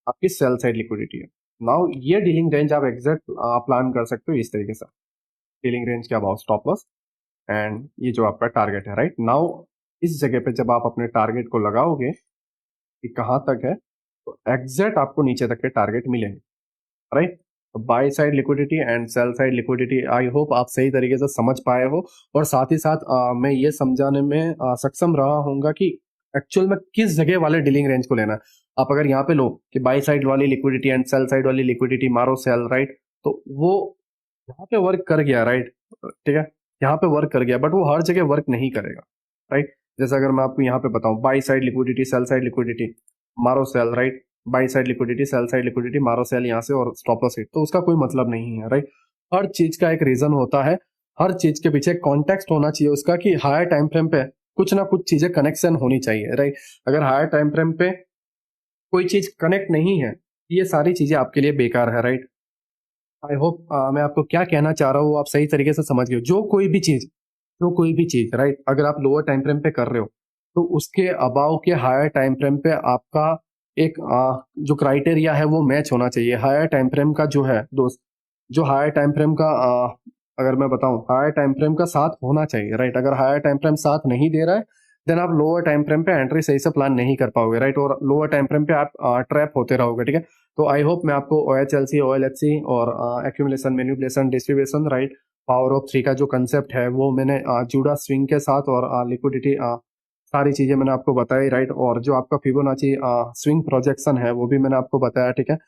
आपकी सेल साइड लिक्विडिटी है। नाउ ये डीलिंग रेंज आप एग्जैक्ट प्लान कर सकते हो इस तरीके से, डीलिंग रेंज के अबाउट स्टॉप लॉस, एंड ये जो आपका टारगेट है, राइट। नाउ इस जगह पे जब आप अपने टारगेट को लगाओगे कि कहाँ तक है, तो एग्जैक्ट आपको नीचे तक के टारगेट मिलेंगे, right. Bye side liquidity and sell side liquidity, I hope आप सही तरीके से समझ पाए हो, और साथ ही साथ मैं ये समझाने में सक्षम रहा हूँगा कि एक्चुअल में किस जगह वाले डीलिंग रेंज को लेना है। आप अगर यहाँ पे लो कि बाई साइड वाली लिक्विडिटी एंड सेल साइड वाली लिक्विडिटी मारो सेल, राइट, तो वो यहाँ पे वर्क कर गया, राइट, ठीक है, यहाँ पे वर्क कर गया, बट वो हर जगह वर्क नहीं करेगा, राइट। जैसे अगर मैं आपको यहाँ पे बताऊं buy side liquidity sell side liquidity मारो sell, right, buy side liquidity sell side liquidity मारो सेल यहाँ से और स्टॉप लॉस हिट, तो उसका कोई मतलब नहीं है, राइट। हर चीज का एक रीजन होता है, हर चीज के पीछे कॉन्टेक्स्ट होना चाहिए उसका कि हायर टाइम फ्रेम पे कुछ ना कुछ चीजें कनेक्शन होनी चाहिए, राइट। अगर हायर टाइम फ्रेम पे कोई चीज कनेक्ट नहीं है, ये सारी चीजें आपके लिए बेकार है, राइट। आई होप मैं आपको क्या कहना चाह रहा हूँ आप सही तरीके से समझ गए। जो कोई भी चीज, राइट, अगर आप लोअर टाइम फ्रेम पे कर रहे हो तो उसके अबाव के हायर टाइम फ्रेम पे आपका एक जो क्राइटेरिया है वो मैच होना चाहिए। हायर टाइम फ्रेम का जो है दोस्त, जो हायर टाइम फ्रेम का अगर मैं बताऊं हायर टाइम फ्रेम का साथ होना चाहिए, राइट। अगर हायर टाइम फ्रेम साथ नहीं दे रहा है देन आप लोअर टाइम फ्रेम पे एंट्री सही से प्लान नहीं कर पाओगे, राइट, और लोअर टाइम फ्रेम पे आप ट्रैप होते रहोगे, ठीक है। तो आई होप मैं आपको OHLC OLHC और accumulation manipulation distribution, right, power of three का जो कंसेप्ट है वो मैंने जूडा स्विंग के साथ और लिक्विडिटी सारी चीजें मैंने आपको बताई, राइट, और जो आपका फिबोनाची स्विंग प्रोजेक्शन है वो भी मैंने आपको बताया, ठीक है।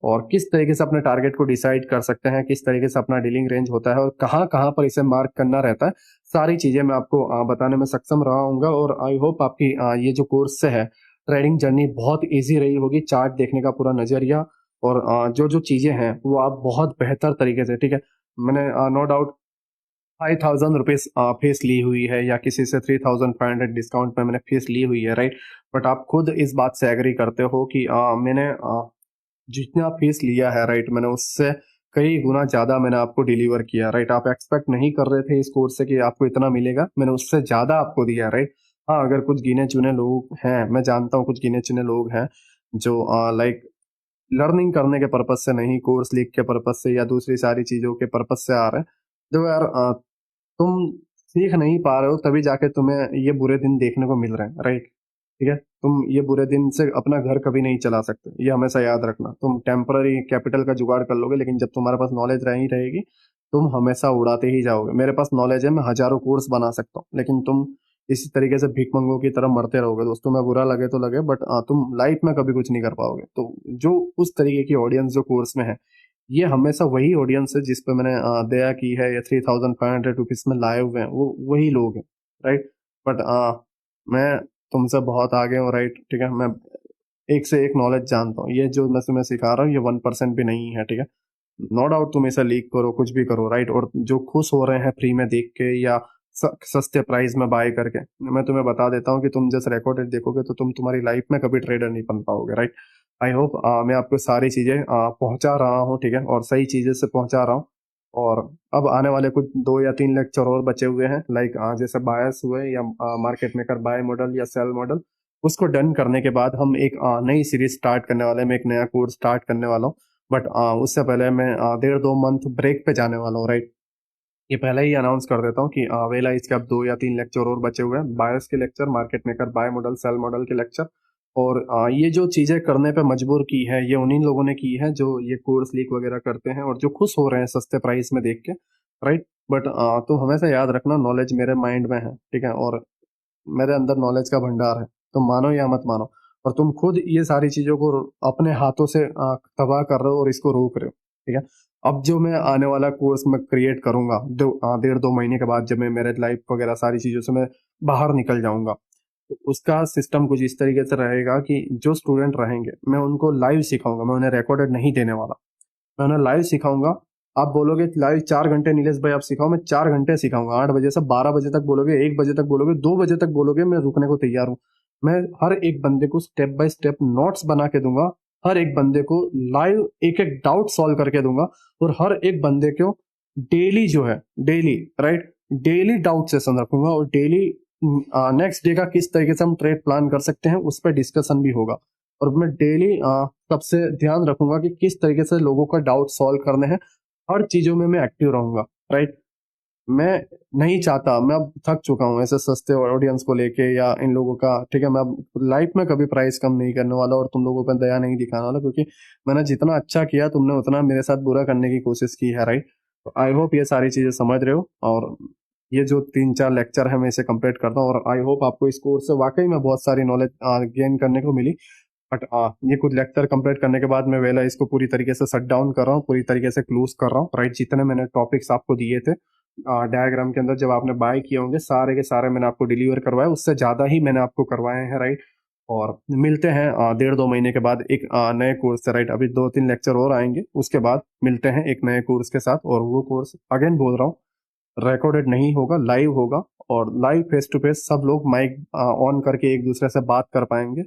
और किस तरीके से अपने टारगेट को डिसाइड कर सकते हैं, किस तरीके से अपना डीलिंग रेंज होता है और कहाँ कहाँ पर इसे मार्क करना रहता है, सारी चीजें मैं आपको बताने में सक्षम रहा हूँगा। और आई होप आपकी ये जो कोर्स से है ट्रेडिंग जर्नी बहुत ईजी रही होगी, चार्ट देखने का पूरा नजरिया और जो जो चीजें हैं वो आप बहुत बेहतर तरीके से, ठीक है, मैंने नो डाउट 5,000 रुपीज फीस ली हुई है या किसी से 3,500 डिस्काउंट में मैंने फीस ली हुई है, राइट, बट आप खुद इस बात से एग्री करते हो कि मैंने जितना फीस लिया है, राइट, मैंने उससे कई गुना ज्यादा मैंने आपको डिलीवर किया, राइट। आप एक्सपेक्ट नहीं कर रहे थे इस कोर्स से कि आपको इतना मिलेगा, मैंने उससे ज्यादा आपको दिया, राइट। हाँ, अगर कुछ गिने चुने लोग हैं, मैं जानता हूँ कुछ गिने चुने लोग हैं जो लाइक लर्निंग करने के पर्पज से नहीं, कोर्स लीक के पर्पज से या दूसरी सारी चीजों के पर्पज से आ रहे हैं, जो यार तुम सीख नहीं पा रहे हो तभी जाके तुम्हें ये बुरे दिन देखने को मिल रहे हैं, राइट, ठीक है। तुम ये बुरे दिन से अपना घर कभी नहीं चला सकते, ये हमेशा याद रखना। तुम टेम्पररी कैपिटल का जुगाड़ कर लोगे लेकिन जब तुम्हारे पास नॉलेज रह ही रहेगी तुम हमेशा उड़ाते ही जाओगे। मेरे पास नॉलेज है, मैं हजारों कोर्स बना सकता हूँ, लेकिन तुम इसी तरीके से भीख मंगों की तरह मरते रहोगे दोस्तों। मैं बुरा लगे तो लगे, बट तुम लाइफ में कभी कुछ नहीं कर पाओगे। तो जो उस तरीके की ऑडियंस जो कोर्स में है, ये हमेशा वही ऑडियंस है जिस पे मैंने दया की है, या 3,500 रुपीज में लाए हुए हैं वो वही लोग हैं, राइट। बट मैं तुमसे बहुत आगे हूँ, राइट, ठीक है। मैं एक से एक नॉलेज जानता हूँ, ये जो मैं तुम्हें सिखा रहा हूँ ये 1% भी नहीं है, ठीक है। नो डाउट तुम इसे लीक करो, कुछ भी करो, राइट, और जो खुश हो रहे हैं फ्री में देख के या सस्ते प्राइस में बाय करके, मैं तुम्हें बता देता हूँ कि तुम जैसे रिकॉर्डेड देखोगे तो तुम तुम्हारी लाइफ में कभी ट्रेडर नहीं बन पाओगे, राइट। आई होप मैं आपको सारी चीजें पहुंचा रहा हूँ, ठीक है, और सही चीजें से पहुंचा रहा हूँ। और अब आने वाले कुछ 2 या 3 लेक्चर और बचे हुए हैं, लाइक जैसे बायस हुए या मार्केट मेकर बाय मॉडल या सेल मॉडल, उसको डन करने के बाद हम एक नई सीरीज स्टार्ट करने वाले हैं। मैं एक नया कोर्स स्टार्ट करने वाला हूँ, बट उससे पहले मैं 1.5-2 मंथ ब्रेक पे जाने वाला हूँ, राइट। ये पहले ही अनाउंस कर देता हूँ कि वेला इसके अब 2 या 3 लेक्चर और बचे हुए हैं, बायस के lecture, market maker buy model sell model के लेक्चर। और ये जो चीजें करने पे मजबूर की है ये उन्हीं लोगों ने की है जो ये कोर्स लीक वगैरह करते हैं और जो खुश हो रहे हैं सस्ते प्राइस में देख के, राइट। बट तो हमेशा याद रखना नॉलेज मेरे माइंड में है, ठीक है, और मेरे अंदर नॉलेज का भंडार है, तुम मानो या मत मानो। और तुम खुद ये सारी चीजों को अपने हाथों से तबाह कर रहे हो और इसको रोक रहे हो, ठीक है। अब जो मैं आने वाला कोर्स मैं क्रिएट करूंगा 1.5-2 महीने के बाद, जब मैं मेरे लाइफ वगैरह सारी चीजों से मैं बाहर निकल जाऊंगा, तो उसका सिस्टम कुछ इस तरीके से रहेगा कि जो स्टूडेंट रहेंगे मैं उनको लाइव सिखाऊंगा, मैं उन्हें रिकॉर्डेड नहीं देने वाला, मैं उन्हें लाइव सिखाऊंगा। आप बोलोगे लाइव 4 घंटे नीलेश भाई आप सिखाओ, मैं 4 घंटे सिखाऊंगा, 8 बजे से 12 बजे तक बोलोगे, 1 बजे तक बोलोगे, 2 बजे तक बोलोगे, मैं रुकने को तैयार हूँ। मैं हर एक बंदे को स्टेप बाय स्टेप नोट्स बना के दूंगा, हर एक बंदे को लाइव एक एक डाउट सॉल्व करके दूंगा, और हर एक बंदे को डेली जो है, daily, right, daily doubt session रखूंगा और डेली नेक्स्ट डे का किस तरीके से हम ट्रेड प्लान कर सकते हैं उस पर डिस्कशन भी होगा। और मैं डेली सबसे ध्यान रखूंगा कि किस तरीके से लोगों का डाउट सॉल्व करने हैं, हर चीजों में मैं एक्टिव रहूंगा, राइट। मैं नहीं चाहता, मैं अब थक चुका हूँ ऐसे सस्ते ऑडियंस को लेके या इन लोगों का, ठीक है। मैं अब लाइफ में कभी प्राइस कम नहीं करने वाला और तुम लोगों पर दया नहीं दिखाने वाला, क्योंकि मैंने जितना अच्छा किया तुमने उतना मेरे साथ बुरा करने की कोशिश की है, राइट। तो आई होप ये सारी चीजें समझ रहे हो, और ये जो 3-4 लेक्चर है मैं इसे कंप्लीट करता हूँ, और आई होप आपको इस कोर्स से वाकई में बहुत सारी नॉलेज गेन करने को मिली। बट ये कुछ लेक्चर कंप्लीट करने के बाद मैं वेला इसको पूरी तरीके से शट डाउन कर रहा हूँ, पूरी तरीके से क्लोज कर रहा हूँ, राइट। जितने मैंने टॉपिक्स आपको दिए थे डायग्राम के अंदर जब आपने बाय किए होंगे, सारे के सारे मैंने आपको डिलीवर करवाए, उससे ज़्यादा ही मैंने आपको करवाए हैं, राइट। और मिलते हैं 1.5-2 महीने के बाद एक नए कोर्स से, राइट। अभी 2-3 लेक्चर और आएंगे, उसके बाद मिलते हैं एक नए कोर्स के साथ। और वो कोर्स अगेन बोल रहा हूँ, रिकॉर्डेड नहीं होगा, लाइव होगा। और लाइव फेस टू फेस सब लोग माइक ऑन करके एक दूसरे से बात कर पाएंगे।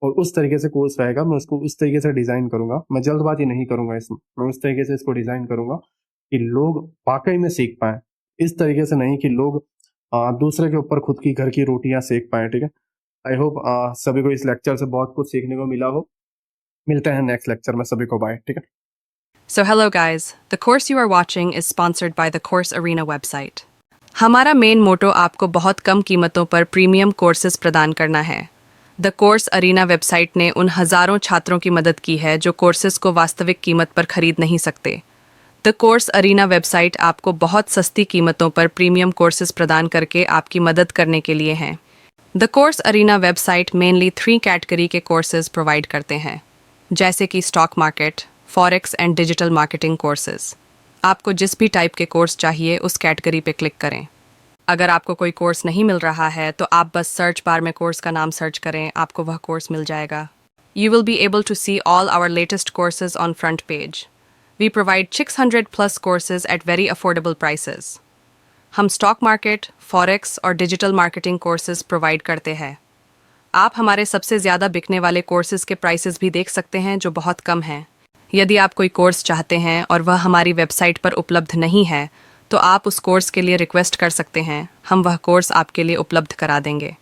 और उस तरीके से कोर्स रहेगा, मैं उसको उस तरीके से डिज़ाइन करूंगा, मैं जल्दबाजी नहीं करूंगा इसमें, मैं उस तरीके से इसको डिज़ाइन करूंगा कि लोग वाकई में सीख पाएँ। इस तरीके से नहीं कि लोग दूसरे के ऊपर खुद की घर की रोटियां सेक पाएँ, ठीक है। आई होप सभी को इस लेक्चर से बहुत कुछ सीखने को मिला हो। मिलते हैं नेक्स्ट लेक्चर में, सभी को बाय, ठीक है। So hello guys, the course you are watching is sponsored by the Course Arena website. हमारा मेन मोटो आपको बहुत कम कीमतों पर प्रीमियम कोर्सेज प्रदान करना है। द कोर्स अरीना वेबसाइट ने उन हजारों छात्रों की मदद की है जो कोर्सेज को वास्तविक कीमत पर खरीद नहीं सकते। द कोर्स अरीना वेबसाइट आपको बहुत सस्ती कीमतों पर प्रीमियम कोर्सेज प्रदान करके आपकी मदद करने के लिए हैं। The Course Arena website mainly 3 category के कोर्सेज प्रोवाइड करते हैं, जैसे कि stock market, forex and digital marketing courses. आपको जिस भी टाइप के कोर्स चाहिए उस कैटेगरी पे क्लिक करें। अगर आपको कोई कोर्स नहीं मिल रहा है तो आप बस सर्च बार में कोर्स का नाम सर्च करें, आपको वह कोर्स मिल जाएगा। You will be able to see all our latest courses on front page. We provide 600+ courses at very affordable prices. हम स्टॉक मार्केट, फॉरेक्स और डिजिटल मार्केटिंग कोर्सेज प्रोवाइड करते हैं। आप हमारे सबसे ज़्यादा बिकने वाले कोर्सेज के प्राइसेस भी देख सकते हैं जो बहुत कम हैं। यदि आप कोई कोर्स चाहते हैं और वह हमारी वेबसाइट पर उपलब्ध नहीं है तो आप उस कोर्स के लिए रिक्वेस्ट कर सकते हैं, हम वह कोर्स आपके लिए उपलब्ध करा देंगे।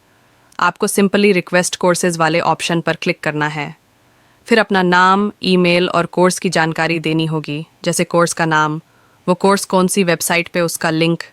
आपको सिंपली रिक्वेस्ट कोर्सेज वाले ऑप्शन पर क्लिक करना है, फिर अपना नाम, ईमेल और कोर्स की जानकारी देनी होगी, जैसे कोर्स का नाम, वो कोर्स कौन सी वेबसाइट पे उसका लिंक,